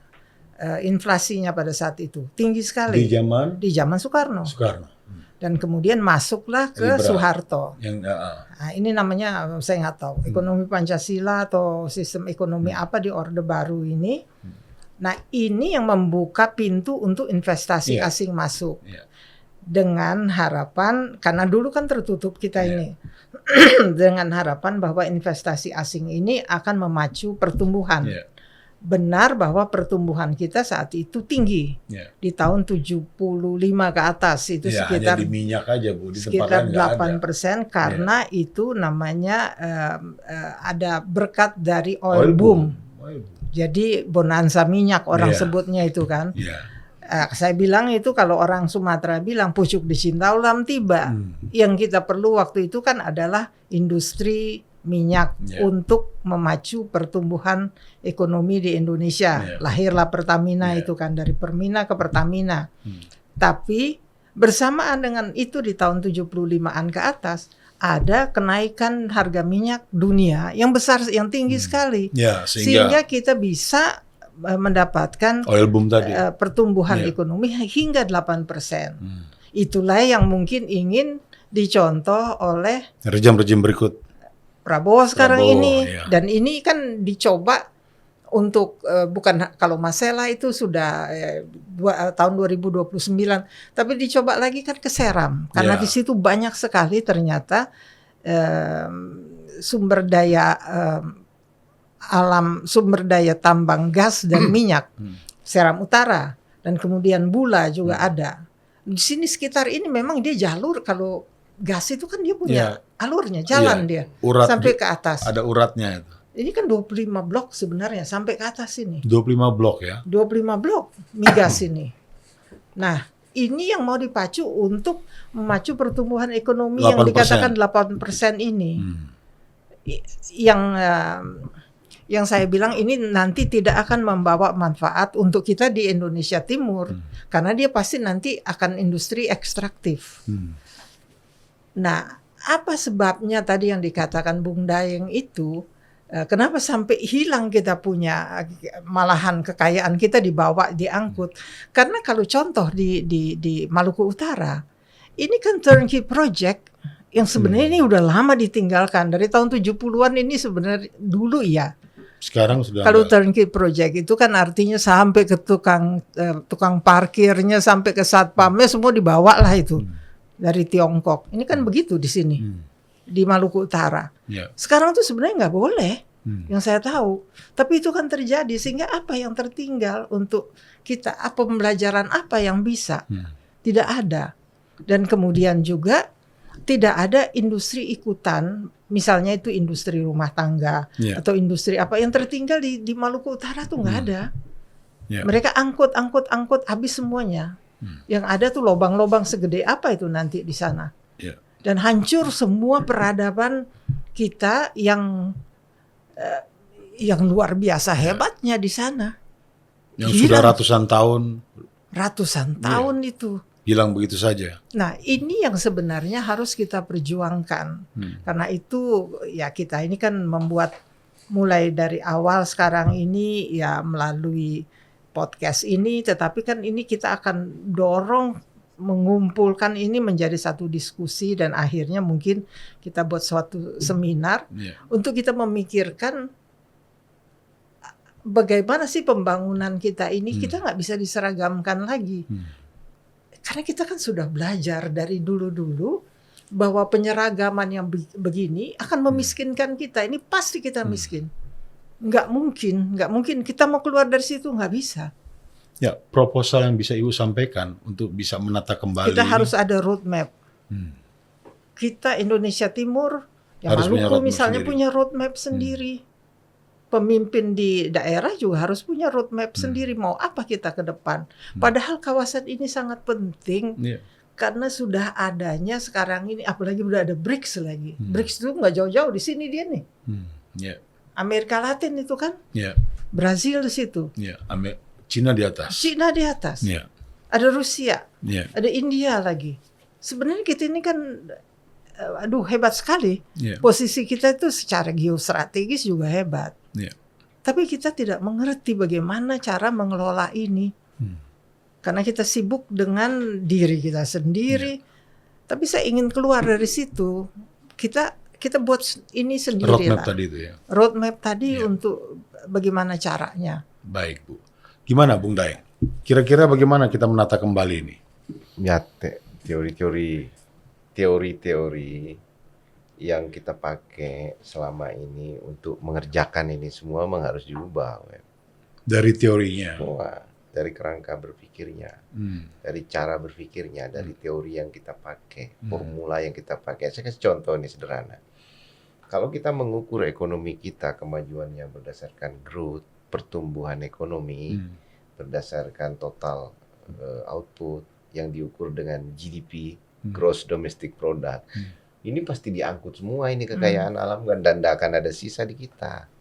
inflasinya pada saat itu tinggi sekali. Di zaman Soekarno. Soekarno. Dan kemudian masuklah ke Liberal. Soeharto. Yang Ini namanya saya nggak tahu ekonomi Pancasila atau sistem ekonomi apa di Orde Baru ini. Nah ini yang membuka pintu untuk investasi asing masuk. Dengan harapan, karena dulu kan tertutup kita ini, dengan harapan bahwa investasi asing ini akan memacu pertumbuhan. Benar bahwa pertumbuhan kita saat itu tinggi. Di tahun 75 ke atas itu sekitar hanya di minyak aja, Bu, di sekitar tempat lain 8% karena itu namanya ada berkat dari oil boom. Jadi bonanza minyak orang sebutnya itu kan. Saya bilang itu kalau orang Sumatera bilang pucuk dicinta ulam tiba. Yang kita perlu waktu itu kan adalah industri minyak untuk memacu pertumbuhan ekonomi di Indonesia. Lahirlah Pertamina itu kan dari Permina ke Pertamina. Tapi bersamaan dengan itu di tahun 75-an ke atas ada kenaikan harga minyak dunia yang besar, yang tinggi sekali. Sehingga kita bisa mendapatkan oil boom tadi. Pertumbuhan ekonomi hingga 8%. Itulah yang mungkin ingin dicontoh oleh rejim-rejim berikut. Prabowo sekarang ini. Dan ini kan dicoba untuk bukan kalau Masela itu sudah tahun 2029, tapi dicoba lagi kan ke Seram karena di situ banyak sekali ternyata sumber daya alam, sumber daya tambang gas dan minyak. Seram Utara dan kemudian Bula juga ada. Di sini sekitar ini memang dia jalur, kalau gas itu kan dia punya alurnya, jalan dia sampai ke atas. Ada uratnya itu. Ini kan 25 blok sebenarnya sampai ke atas ini. 25 blok ya. 25 blok migas ini. Nah, ini yang mau dipacu untuk memacu pertumbuhan ekonomi 8%. yang dikatakan 8% ini. Yang saya bilang ini nanti tidak akan membawa manfaat untuk kita di Indonesia Timur karena dia pasti nanti akan industri ekstraktif. Nah, apa sebabnya tadi yang dikatakan Bung Dayeng itu, kenapa sampai hilang kita punya, malahan kekayaan kita dibawa, diangkut? Karena kalau contoh di Maluku Utara, ini kan turnkey project yang sebenarnya ini udah lama ditinggalkan. Dari tahun 70-an ini sebenarnya dulu ya. Sekarang sudah kalau turnkey project itu kan artinya sampai ke tukang parkirnya, sampai ke satpamnya semua dibawa lah itu. Dari Tiongkok. Ini kan begitu di sini. Di Maluku Utara. Sekarang tuh sebenarnya nggak boleh. Yang saya tahu. Tapi itu kan terjadi. Sehingga apa yang tertinggal untuk kita? Apa pembelajaran apa yang bisa? Tidak ada. Dan kemudian juga tidak ada industri ikutan. Misalnya itu industri rumah tangga. Atau industri apa yang tertinggal di Maluku Utara tuh nggak ada. Mereka angkut habis semuanya. Yang ada tuh lobang-lobang segede apa itu nanti di sana. Dan hancur semua peradaban kita yang luar biasa hebatnya di sana. Yang sudah ratusan tahun. Ratusan tahun itu. Hilang begitu saja. Nah, ini yang sebenarnya harus kita perjuangkan. Karena itu ya kita ini kan membuat mulai dari awal sekarang ini ya melalui podcast ini, tetapi kan ini kita akan dorong mengumpulkan ini menjadi satu diskusi dan akhirnya mungkin kita buat suatu seminar untuk kita memikirkan bagaimana sih pembangunan kita ini. Kita nggak bisa diseragamkan lagi karena kita kan sudah belajar dari dulu-dulu bahwa penyeragaman yang begini akan memiskinkan kita. Ini pasti kita miskin. Nggak mungkin kita mau keluar dari situ, nggak bisa. Ya, proposal yang bisa Ibu sampaikan untuk bisa menata kembali. Kita harus ada roadmap. kita Indonesia Timur, yang Harus punya Maluku roadmap misalnya sendiri. punya roadmap sendiri. Pemimpin di daerah juga harus punya roadmap sendiri. Mau apa kita ke depan? Padahal kawasan ini sangat penting Iya. karena sudah adanya sekarang ini, apalagi udah ada BRICS lagi. BRICS itu nggak jauh-jauh di sini dia nih. Iya. Amerika Latin itu kan, Iya. Brazil di situ, Iya. Cina di atas. Cina di atas, Iya. ada Rusia, Iya. ada India lagi. Sebenarnya kita ini kan, hebat sekali. Iya. Posisi kita itu secara geostrategis juga hebat. Iya. Tapi kita tidak mengerti bagaimana cara mengelola ini. Karena kita sibuk dengan diri kita sendiri. Tapi saya ingin keluar dari situ. Kita buat ini sendiri Roadmap lah. tadi itu ya. Roadmap tadi Iya. untuk bagaimana caranya. Baik, Bu. Gimana, Bung Daeng? Kira-kira bagaimana kita menata kembali ini? Ya, teori-teori yang kita pakai selama ini untuk mengerjakan ini semua memang harus diubah, Web. Dari teorinya. Semua dari kerangka berpikirnya, dari cara berpikirnya, dari teori yang kita pakai, formula yang kita pakai. Saya kasih contoh nih sederhana. Kalau kita mengukur ekonomi kita, kemajuannya berdasarkan growth, pertumbuhan ekonomi, berdasarkan total output yang diukur dengan GDP, Gross Domestic Product. Ini pasti diangkut semua ini kekayaan alam kan, dan tidak akan ada sisa di kita.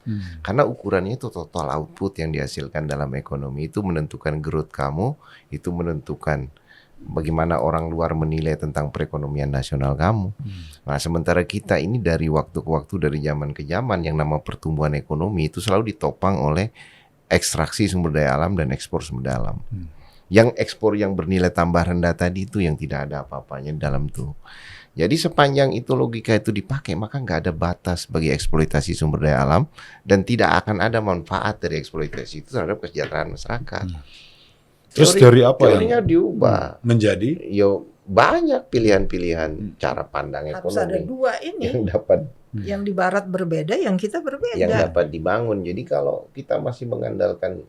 Karena ukurannya itu total output yang dihasilkan dalam ekonomi, itu menentukan growth kamu, itu menentukan bagaimana orang luar menilai tentang perekonomian nasional kamu. Nah, sementara kita ini dari waktu ke waktu, dari zaman ke zaman, yang nama pertumbuhan ekonomi itu selalu ditopang oleh ekstraksi sumber daya alam dan ekspor sumber daya alam. Yang ekspor yang bernilai tambah rendah tadi itu yang tidak ada apa-apanya di dalam tuh. Jadi sepanjang itu logika itu dipakai, maka nggak ada batas bagi eksploitasi sumber daya alam, dan tidak akan ada manfaat dari eksploitasi itu terhadap kesejahteraan masyarakat. Terus teori apa teorinya yang diubah? menjadi? Yo, banyak pilihan-pilihan cara pandang Harus ada ekonomi dua ini. yang dapat Yang di barat berbeda, yang kita berbeda. yang dapat dibangun. Jadi kalau kita masih mengandalkan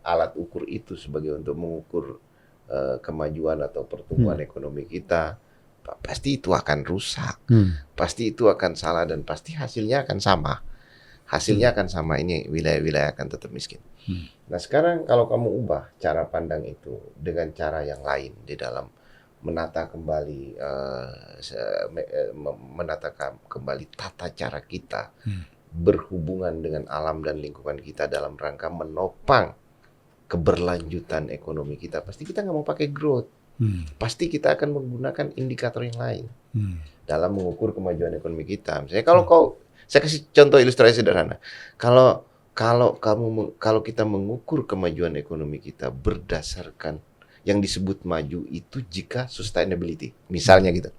alat ukur itu sebagai untuk mengukur kemajuan atau pertumbuhan ekonomi kita, pasti itu akan rusak, pasti itu akan salah, dan pasti hasilnya akan sama. Hasilnya akan sama, ini wilayah-wilayah akan tetap miskin. Nah sekarang kalau kamu ubah cara pandang itu dengan cara yang lain di dalam menata kembali tata cara kita berhubungan dengan alam dan lingkungan kita dalam rangka menopang keberlanjutan ekonomi kita, pasti kita nggak mau pakai growth. Pasti kita akan menggunakan indikator yang lain dalam mengukur kemajuan ekonomi kita. Misalnya saya kasih contoh ilustrasi sederhana. Kalau kita mengukur kemajuan ekonomi kita berdasarkan yang disebut maju itu jika sustainability, misalnya gitu.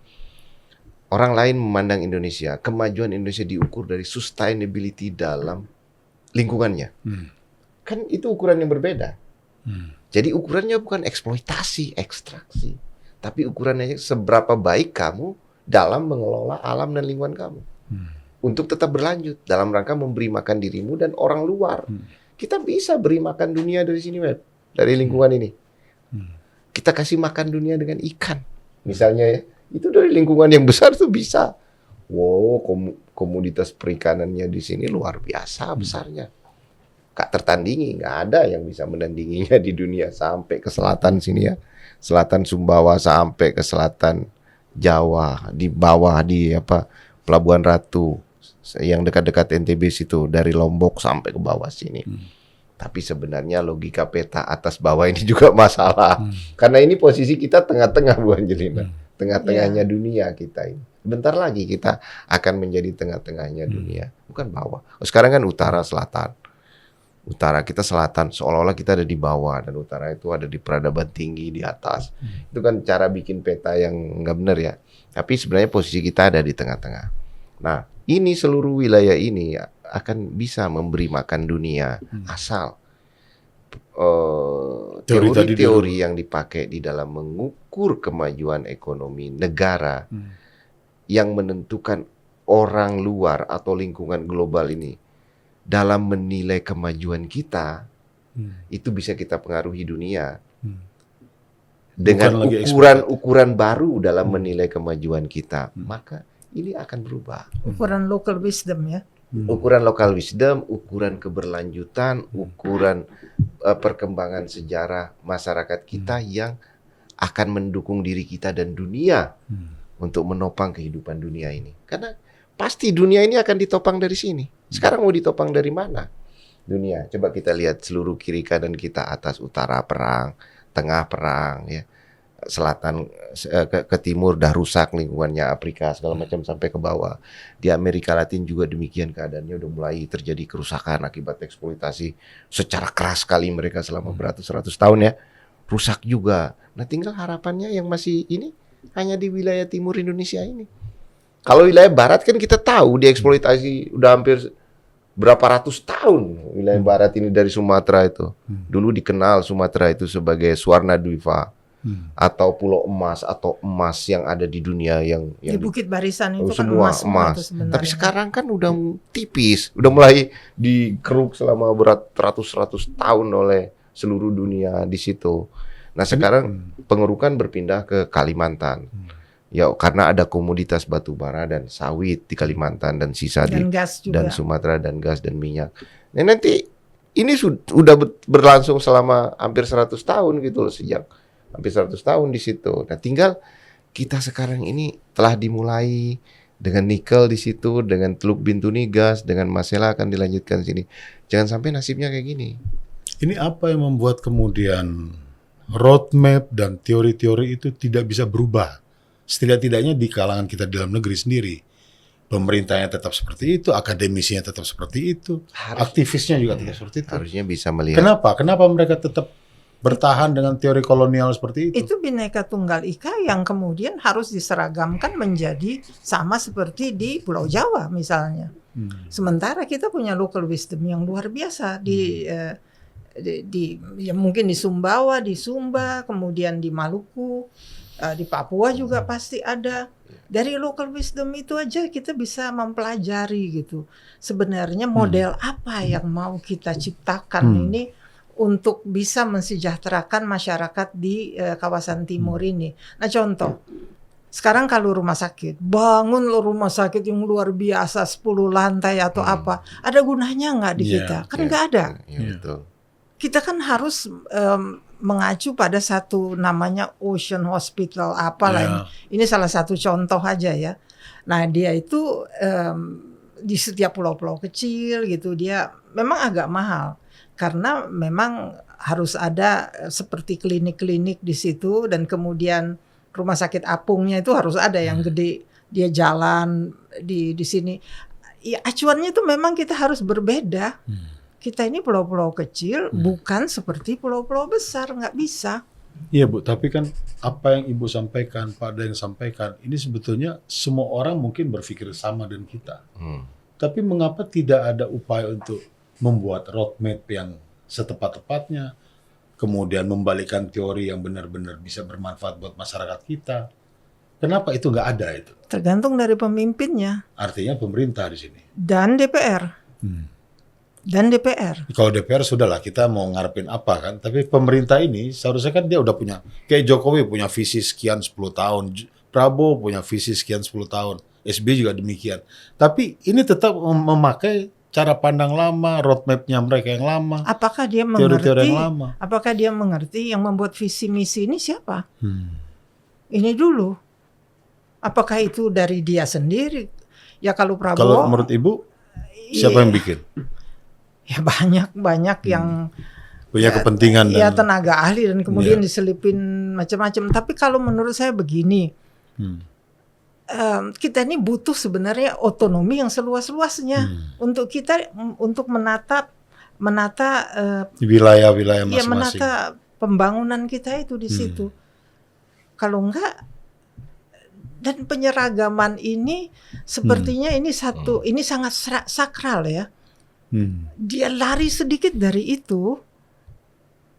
Orang lain memandang Indonesia, kemajuan Indonesia diukur dari sustainability dalam lingkungannya. Kan itu ukuran yang berbeda. Jadi ukurannya bukan eksploitasi, ekstraksi, tapi ukurannya seberapa baik kamu dalam mengelola alam dan lingkungan kamu untuk tetap berlanjut dalam rangka memberi makan dirimu dan orang luar. Kita bisa beri makan dunia dari sini, Web, dari lingkungan ini. Kita kasih makan dunia dengan ikan, misalnya ya, itu dari lingkungan yang besar tuh bisa. Wow, komoditas perikanannya di sini luar biasa besarnya. Gak tertandingi, nggak ada yang bisa menandinginya di dunia sampai ke selatan sini ya, selatan Sumbawa sampai ke selatan Jawa, di bawah di Pelabuhan Ratu yang dekat-dekat NTB situ, dari Lombok sampai ke bawah sini. Tapi sebenarnya logika peta atas bawah ini juga masalah, karena ini posisi kita tengah-tengah, Bu Angelina, tengah-tengahnya dunia kita ini. Bentar lagi kita akan menjadi tengah-tengahnya dunia, bukan bawah. Sekarang kan utara selatan. Utara kita selatan, seolah-olah kita ada di bawah, dan utara itu ada di peradaban tinggi di atas. Itu kan cara bikin peta yang nggak benar ya. Tapi sebenarnya posisi kita ada di tengah-tengah. Nah, ini seluruh wilayah ini akan bisa memberi makan dunia asal teori-teori yang dipakai di dalam mengukur kemajuan ekonomi negara yang menentukan orang luar atau lingkungan global ini dalam menilai kemajuan kita, itu bisa kita pengaruhi dunia. dengan Bukan lagi ukuran baru dalam menilai kemajuan kita, maka ini akan berubah. Ukuran local wisdom ya. Ukuran local wisdom, ukuran keberlanjutan, ukuran perkembangan sejarah masyarakat kita yang akan mendukung diri kita dan dunia untuk menopang kehidupan dunia ini. Karena pasti dunia ini akan ditopang dari sini. Sekarang mau ditopang dari mana? Dunia. Coba kita lihat seluruh kiri kanan kita, atas utara perang, tengah perang, ya. Selatan ke timur dah rusak lingkungannya, Afrika segala macam sampai ke bawah. Di Amerika Latin juga demikian keadaannya, udah mulai terjadi kerusakan akibat eksploitasi secara keras sekali mereka selama beratus-ratus tahun ya. Rusak juga. Nah, tinggal harapannya yang masih ini hanya di wilayah timur Indonesia ini. Kalau wilayah barat kan kita tahu dieksploitasi udah hampir berapa ratus tahun wilayah barat ini dari Sumatera itu. Dulu dikenal Sumatera itu sebagai Swarna Dwipa. Atau pulau emas atau emas yang ada di dunia yang Di Bukit Barisan itu kan semua emas. Itu sebenarnya. Tapi sekarang kan udah tipis, udah mulai dikeruk selama beratus-ratus tahun oleh seluruh dunia di situ. Nah, sekarang pengerukan berpindah ke Kalimantan. Ya, karena ada komoditas batu bara dan sawit di Kalimantan dan sisa dan gas juga. dan Sumatera dan gas dan minyak. Nah, nanti ini sudah berlangsung selama hampir 100 tahun gitu loh, sejak hampir 100 tahun di situ. Nah, tinggal kita sekarang ini telah dimulai dengan nikel di situ, dengan Teluk Bintuni gas, dengan Masela akan dilanjutkan sini. Jangan sampai nasibnya kayak gini. Ini apa yang membuat kemudian roadmap dan teori-teori itu tidak bisa berubah? Setidak-tidaknya di kalangan kita di dalam negeri sendiri. Pemerintahnya tetap seperti itu, akademisinya tetap seperti itu, aktivisnya juga tetap seperti itu. Harusnya bisa melihat. Kenapa mereka tetap bertahan dengan teori kolonial seperti itu? Itu Bhinneka Tunggal Ika yang kemudian harus diseragamkan menjadi sama seperti di Pulau Jawa misalnya. Sementara kita punya local wisdom yang luar biasa di ya mungkin di Sumbawa, di Sumba, kemudian di Maluku, di Papua juga pasti ada. Dari local wisdom itu aja kita bisa mempelajari gitu. Sebenarnya model apa yang mau kita ciptakan ini untuk bisa mensejahterakan masyarakat di kawasan timur ini. Nah, contoh, sekarang kalau rumah sakit, bangun lo rumah sakit yang luar biasa 10 lantai atau apa, ada gunanya nggak di kita? Kan nggak ada. Betul. Kita kan harus mengacu pada satu namanya Ocean Hospital apalah ini salah satu contoh aja ya. Nah, dia itu di setiap pulau-pulau kecil gitu, dia memang agak mahal. Karena memang harus ada seperti klinik-klinik di situ, dan kemudian rumah sakit apungnya itu harus ada yang gede, dia jalan di sini. Ya, acuannya itu memang kita harus berbeda. Kita ini pulau-pulau kecil, bukan seperti pulau-pulau besar, nggak bisa. Iya Bu, tapi kan apa yang Ibu sampaikan, Pak Ada yang sampaikan, ini sebetulnya semua orang mungkin berpikir sama dengan kita. Tapi mengapa tidak ada upaya untuk membuat roadmap yang setepat-tepatnya, kemudian membalikkan teori yang benar-benar bisa bermanfaat buat masyarakat kita? Kenapa itu nggak ada itu? Tergantung dari pemimpinnya. Artinya pemerintah di sini. Dan DPR. Dan DPR. Kalau DPR sudahlah, kita mau ngarepin apa kan? Tapi pemerintah ini seharusnya kan dia udah punya, kayak Jokowi punya visi sekian 10 tahun, Prabowo punya visi sekian 10 tahun, SBY juga demikian. Tapi ini tetap memakai cara pandang lama, roadmap-nya mereka yang lama. Apakah dia teori-teori mengerti? yang lama. Apakah dia mengerti yang membuat visi misi ini siapa? Ini dulu. Apakah itu dari dia sendiri? Ya kalau Prabowo. Kalau menurut Ibu, siapa yang bikin? Ya banyak yang punya kepentingan ya dan tenaga ahli dan kemudian diselipin macam-macam. Tapi kalau menurut saya begini. Kita ini butuh sebenarnya otonomi yang seluas-luasnya untuk kita, untuk menata wilayah-wilayah masing-masing. Ya, menata pembangunan kita itu di situ. Kalau enggak, dan penyeragaman ini sepertinya ini satu, ini sangat sakral ya. Dia lari sedikit dari itu,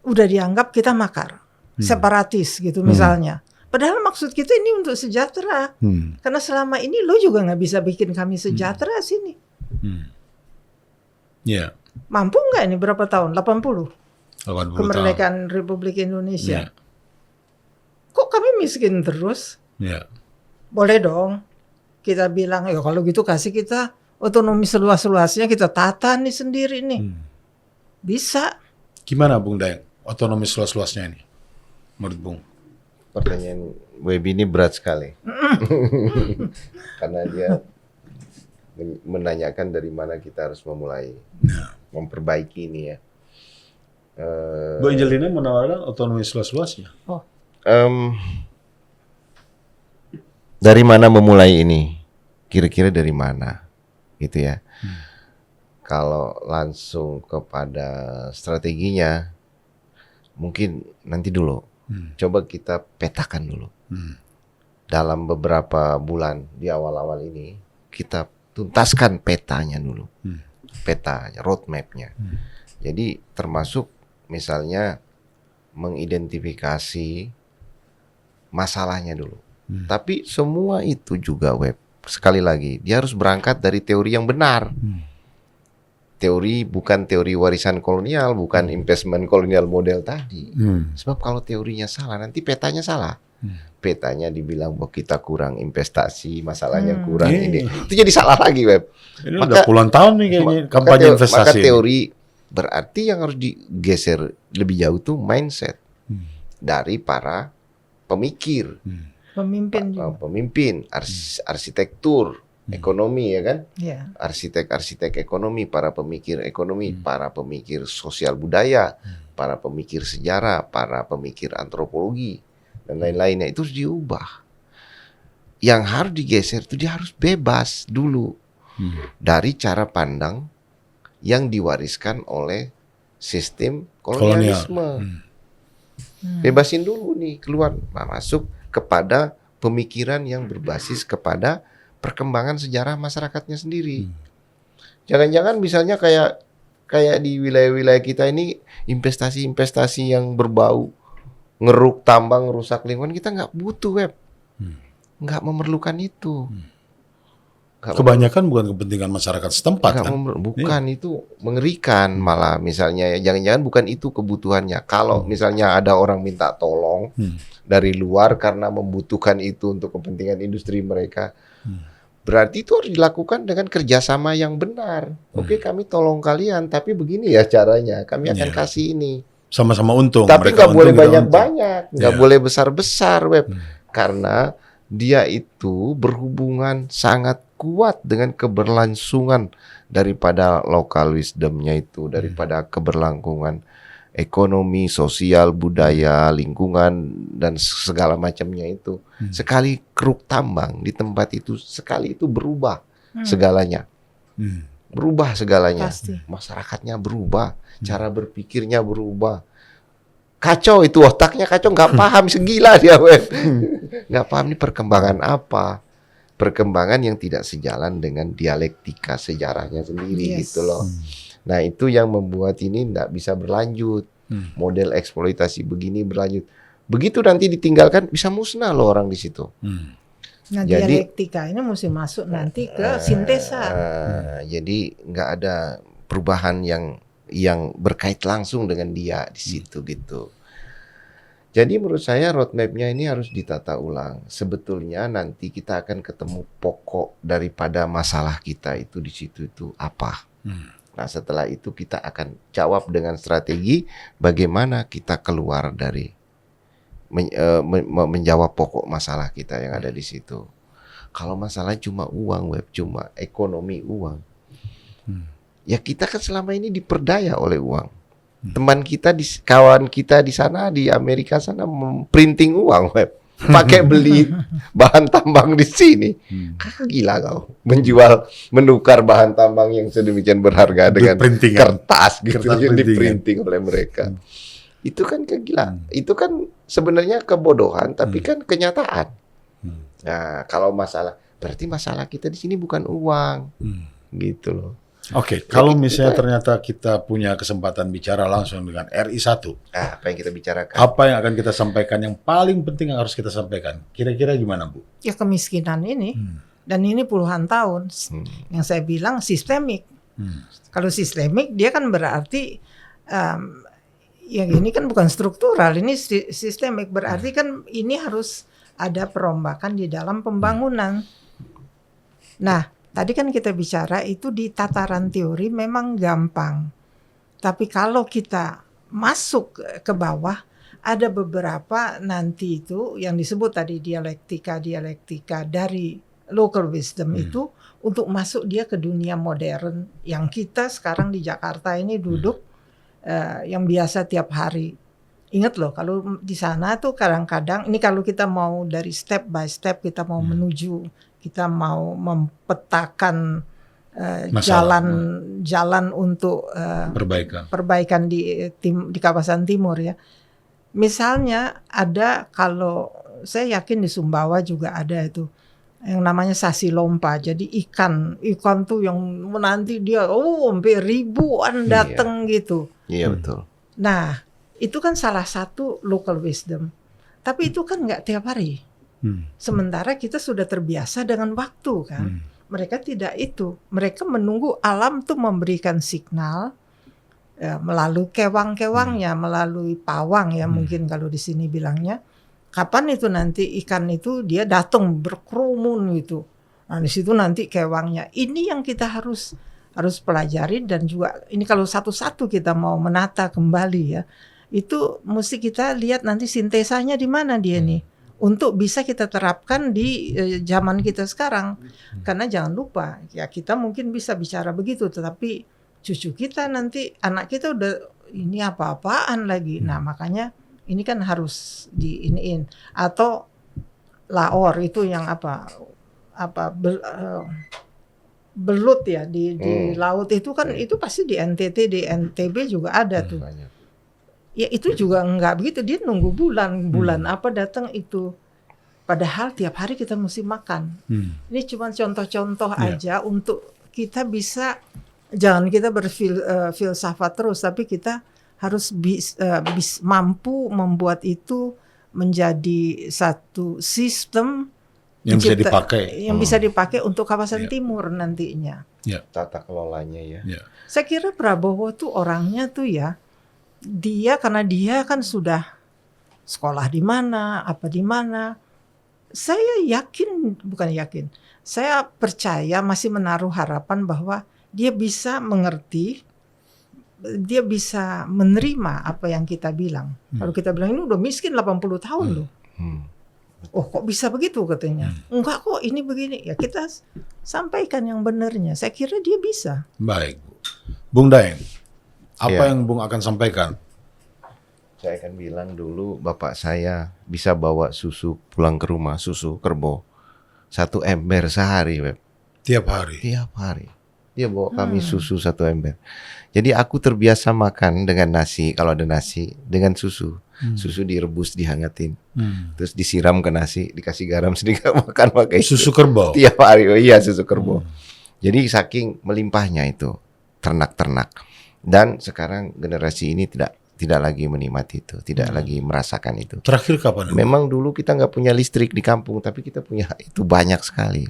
udah dianggap kita makar, separatis gitu misalnya. Padahal maksud kita ini untuk sejahtera. Karena selama ini lo juga nggak bisa bikin kami sejahtera sini. Yeah. Mampu nggak ini berapa tahun? 80 80 kemerdekaan Republik Indonesia. kok kami miskin terus? Ya. Boleh dong kita bilang, ya kalau gitu kasih kita otonomi seluas-luasnya, kita tata nih sendiri nih. Bisa. Gimana Bung Dayang otonomi seluas-luasnya ini menurut Bung? Pertanyaan Web ini berat sekali. Karena dia menanyakan dari mana kita harus memulai memperbaiki ini ya. Bu Angelina menawarkan otonomi seluas-luasnya. Dari mana memulai ini? Kira-kira dari mana? Gitu ya. Kalau langsung kepada strateginya, mungkin nanti dulu. Coba kita petakan dulu. Dalam beberapa bulan di awal-awal ini, kita tuntaskan petanya dulu. Petanya, roadmap-nya. Jadi termasuk misalnya mengidentifikasi masalahnya dulu. Tapi semua itu juga Web. Sekali lagi, dia harus berangkat dari teori yang benar. Teori bukan teori warisan kolonial, bukan investment kolonial model tadi. Sebab kalau teorinya salah, nanti petanya salah. Petanya dibilang bahwa kita kurang investasi, masalahnya kurang ini. Itu jadi salah lagi, Web. Ini udah puluhan tahun nih kayaknya kampanye investasi. Maka teori berarti yang harus digeser lebih jauh tuh mindset dari para pemikir. Pemimpin juga. Pemimpin, arsitektur, ekonomi ya kan? Yeah. Arsitek ekonomi, para pemikir ekonomi, para pemikir sosial budaya, para pemikir sejarah, para pemikir antropologi dan lain-lainnya itu harus diubah. Yang harus digeser itu dia harus bebas dulu dari cara pandang yang diwariskan oleh sistem kolonialisme. Bebasin dulu nih, keluar, masuk kepada pemikiran yang berbasis kepada perkembangan sejarah masyarakatnya sendiri. Jangan-jangan misalnya kayak di wilayah-wilayah kita ini investasi-investasi yang berbau ngeruk tambang, rusak lingkungan, kita nggak butuh Web, nggak memerlukan itu. Kebanyakan bukan kepentingan masyarakat setempat kan? Bukan, itu mengerikan malah. Misalnya jangan-jangan bukan itu kebutuhannya. Kalau misalnya ada orang minta tolong dari luar karena membutuhkan itu untuk kepentingan industri mereka, berarti itu harus dilakukan dengan kerjasama yang benar. Oke, kami tolong kalian, tapi begini ya caranya. Kami akan kasih ini. Sama-sama untung. Tapi nggak boleh banyak-banyak, nggak boleh besar-besar Web, karena dia itu berhubungan sangat kuat dengan keberlangsungan daripada local wisdomnya itu, daripada keberlangsungan ekonomi, sosial, budaya, lingkungan dan segala macamnya itu. Sekali keruk tambang di tempat itu, sekali itu berubah segalanya. Berubah segalanya. Pasti. Masyarakatnya berubah, cara berpikirnya berubah. Kacau itu otaknya, kacau, nggak paham, segila dia Web. Nggak paham ini perkembangan apa. Perkembangan yang tidak sejalan dengan dialektika sejarahnya sendiri gitu loh. Nah itu yang membuat ini tidak bisa berlanjut. Model eksploitasi begini berlanjut. Begitu nanti ditinggalkan bisa musnah loh orang di situ. Nah dialektika ini mesti masuk nanti ke sintesa. Jadi nggak ada perubahan yang berkait langsung dengan dia di situ gitu. Jadi menurut saya roadmap-nya ini harus ditata ulang. Sebetulnya nanti kita akan ketemu pokok daripada masalah kita itu di situ itu apa. Nah setelah itu kita akan jawab dengan strategi bagaimana kita keluar dari menjawab pokok masalah kita yang ada di situ. Kalau masalah cuma uang Web, cuma ekonomi uang, ya kita kan selama ini diperdaya oleh uang. Teman kita, kawan kita di sana di Amerika sana printing uang Web, pakai beli bahan tambang di sini. Gila kau, menukar bahan tambang yang sedemikian berharga dengan kertas gitu yang diprinting oleh mereka. Itu kan kegilaan. Itu kan sebenarnya kebodohan, tapi kan kenyataan. Nah, kalau masalah, berarti masalah kita di sini bukan uang, gitu loh. Oke, kalau misalnya ternyata kita punya kesempatan bicara langsung dengan RI1, apa yang kita bicarakan? Apa yang akan kita sampaikan yang paling penting yang harus kita sampaikan? Kira-kira gimana, Bu? Ya kemiskinan ini, dan ini puluhan tahun, yang saya bilang sistemik. Kalau sistemik, dia kan berarti yang ini kan bukan struktural, ini sistemik, berarti kan ini harus ada perombakan di dalam pembangunan. Nah, tadi kan kita bicara itu di tataran teori memang gampang. Tapi kalau kita masuk ke bawah, ada beberapa nanti itu yang disebut tadi dialektika dari local wisdom itu untuk masuk dia ke dunia modern yang kita sekarang di Jakarta ini duduk yang biasa tiap hari. Ingat loh, kalau di sana tuh kadang-kadang ini kalau kita mau dari step by step kita mau menuju, kita mau mempetakan jalan untuk perbaikan di kawasan timur ya. Misalnya ada, kalau saya yakin di Sumbawa juga ada itu yang namanya sasi lompa. Jadi ikan tuh yang nanti dia sampai ribuan datang gitu. Iya betul. Nah, itu kan salah satu local wisdom. Tapi itu kan nggak tiap hari. Sementara kita sudah terbiasa dengan waktu kan. Mereka tidak itu. Mereka menunggu alam tuh memberikan signal melalui kewang-kewangnya, melalui pawang ya mungkin kalau di sini bilangnya. Kapan itu nanti ikan itu dia datang berkerumun gitu. Nah di situ nanti kewangnya. Ini yang kita harus pelajari, dan juga ini kalau satu-satu kita mau menata kembali ya, itu mesti kita lihat nanti sintesanya di mana dia nih untuk bisa kita terapkan di zaman kita sekarang. Karena jangan lupa ya, kita mungkin bisa bicara begitu, tetapi cucu kita nanti, anak kita udah ini apa-apaan lagi. Nah makanya ini kan harus diiniin. Atau laor itu yang belut ya di laut itu kan, itu pasti di NTT, di NTB juga ada tuh. Ya itu juga enggak begitu, dia nunggu bulan apa datang itu. Padahal tiap hari kita mesti makan. Ini cuma contoh-contoh aja untuk kita bisa, jangan kita berfilsafat terus, tapi kita harus mampu membuat itu menjadi satu sistem yang bisa dipakai untuk kawasan timur nantinya. Tata kelolanya ya. Saya kira Prabowo tuh orangnya tuh ya, karena dia kan sudah sekolah di mana, apa di mana. Saya percaya, masih menaruh harapan bahwa dia bisa mengerti, dia bisa menerima apa yang kita bilang. Kalau kita bilang ini udah miskin 80 tahun loh. Oh kok bisa begitu katanya. Enggak kok, ini begini. Ya kita sampaikan yang benarnya. Saya kira dia bisa. Baik. Bung Daeng, apa yang Bung akan sampaikan? Saya akan bilang dulu, bapak saya bisa bawa susu pulang ke rumah, susu kerbau 1 ember sehari, Web. Tiap hari? Tiap hari. Dia bawa kami susu 1 ember. Jadi aku terbiasa makan dengan nasi, kalau ada nasi, dengan susu. Susu direbus, dihangatin, terus disiram ke nasi, dikasih garam sedikit, makan pakai susu kerbau tiap hari. Oh iya, susu kerbau. Jadi saking melimpahnya itu ternak-ternak. Dan sekarang generasi ini tidak lagi menikmati itu, tidak lagi merasakan itu. Terakhir kapan? Memang dulu kita nggak punya listrik di kampung, tapi kita punya itu banyak sekali.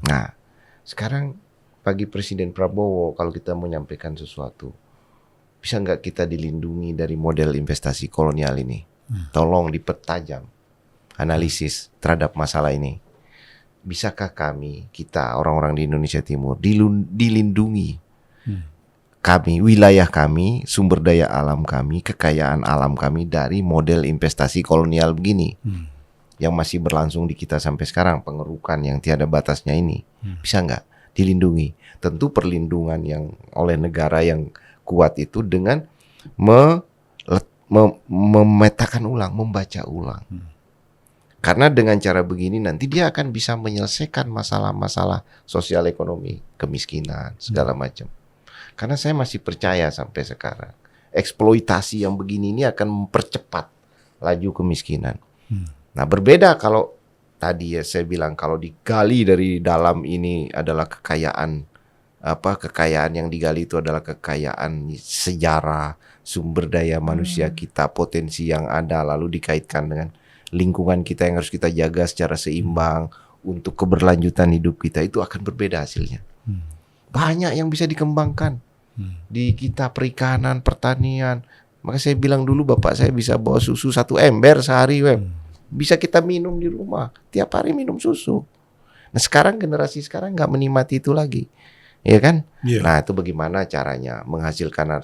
Nah, sekarang bagi Presiden Prabowo, kalau kita menyampaikan sesuatu, bisa nggak kita dilindungi dari model investasi kolonial ini? Tolong dipertajam analisis terhadap masalah ini. Bisakah kita orang-orang di Indonesia Timur dilindungi? Kami, wilayah kami, sumber daya alam kami, kekayaan alam kami dari model investasi kolonial begini, yang masih berlangsung di kita sampai sekarang, pengerukan yang tiada batasnya ini, bisa nggak dilindungi? Tentu perlindungan yang oleh negara yang kuat itu dengan memetakan ulang, membaca ulang. Karena dengan cara begini nanti dia akan bisa menyelesaikan masalah-masalah sosial ekonomi, kemiskinan, segala macam. Karena saya masih percaya sampai sekarang, eksploitasi yang begini ini akan mempercepat laju kemiskinan. Nah, berbeda kalau tadi ya saya bilang, kalau digali dari dalam ini adalah kekayaan yang digali itu adalah kekayaan sejarah, sumber daya manusia kita, potensi yang ada, lalu dikaitkan dengan lingkungan kita yang harus kita jaga secara seimbang untuk keberlanjutan hidup kita, itu akan berbeda hasilnya. Banyak yang bisa dikembangkan di kita, perikanan, pertanian, Maka saya bilang dulu bapak saya bisa bawa susu 1 ember sehari, Web. Bisa kita minum di rumah. Tiap hari minum susu. Nah sekarang generasi sekarang nggak menikmati itu lagi. Ya kan? Iya. Nah itu bagaimana caranya menghasilkan.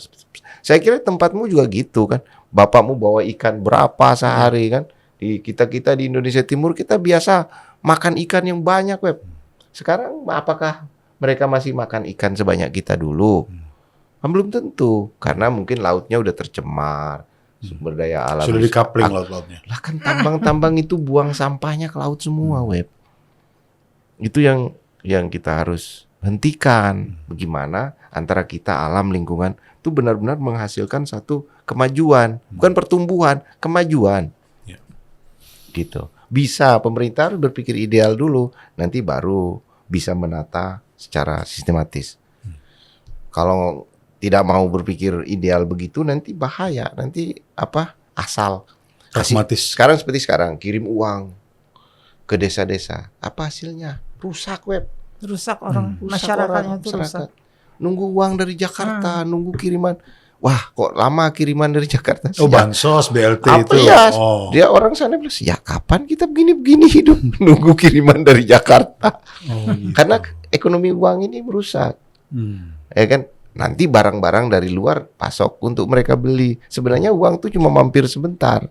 Saya kira tempatmu juga gitu kan. Bapakmu bawa ikan berapa sehari kan? Di kita di Indonesia Timur kita biasa makan ikan yang banyak, Web. Sekarang apakah mereka masih makan ikan sebanyak kita dulu? Kan belum tentu, karena mungkin lautnya udah tercemar, sumber daya alam Sudah dikapling laut-lautnya. lah kan tambang-tambang itu buang sampahnya ke laut semua, Web. Itu yang kita harus hentikan. Bagaimana antara kita alam lingkungan itu benar-benar menghasilkan satu kemajuan, bukan pertumbuhan, kemajuan. Ya. Gitu. Bisa pemerintah harus berpikir ideal dulu, nanti baru bisa menata secara sistematis. Kalau tidak mau berpikir ideal begitu nanti bahaya, nanti asal Pragmatis. Sekarang seperti sekarang kirim uang ke desa-desa, apa hasilnya? Rusak, Web. Rusak orang, Rusak masyarakatnya orang, itu rusak. Nunggu uang dari Jakarta, nunggu kiriman. Wah, kok lama kiriman dari Jakarta? Oh, bansos, BLT Apa itu. ya? Oh. Dia orang sana bilang, ya kapan kita begini-begini hidup nunggu kiriman dari Jakarta? Oh, gitu. Karena ekonomi uang ini merusak, ya kan? Nanti barang-barang dari luar pasok untuk mereka beli. Sebenarnya uang tuh cuma mampir sebentar.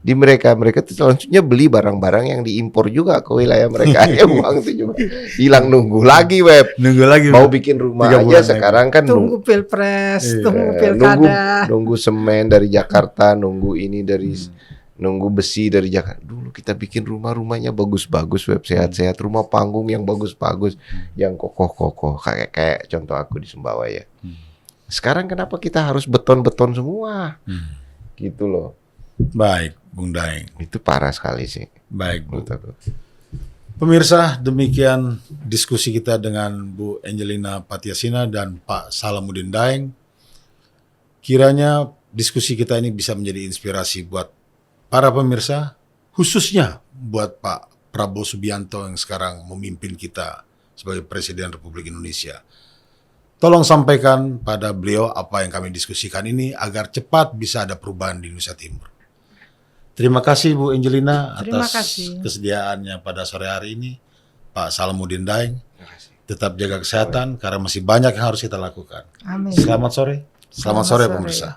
Di mereka tuh selanjutnya beli barang-barang yang diimpor juga ke wilayah mereka. Ya uang tuh cuma hilang, nunggu lagi, Web. Nunggu lagi. Mau bikin rumah 3 aja bulan sekarang kan Tunggu pilpres, Iya. tunggu pilkada. nunggu semen dari Jakarta, nunggu ini dari nunggu besi dari Jakarta. Dulu kita bikin rumahnya bagus-bagus, Web, sehat-sehat, rumah panggung yang bagus-bagus, yang kokoh-kokoh, kayak contoh aku di Sumbawa ya. Sekarang kenapa kita harus beton-beton semua? Gitu loh. Baik, Bung Daeng. Itu parah sekali sih Baik, Bu. menurut aku. Pemirsa, demikian diskusi kita dengan Bu Angelina Patiasina dan Pak Salamuddin Daeng. Kiranya diskusi kita ini bisa menjadi inspirasi buat para pemirsa, khususnya buat Pak Prabowo Subianto yang sekarang memimpin kita sebagai Presiden Republik Indonesia. Tolong sampaikan pada beliau apa yang kami diskusikan ini agar cepat bisa ada perubahan di Indonesia Timur. Terima kasih Bu Angelina Terima atas kasih. kesediaannya pada sore hari ini. Pak Salamuddin Daeng, tetap jaga kesehatan karena masih banyak yang harus kita lakukan. Amin. Selamat sore. Selamat sore sore. pemirsa.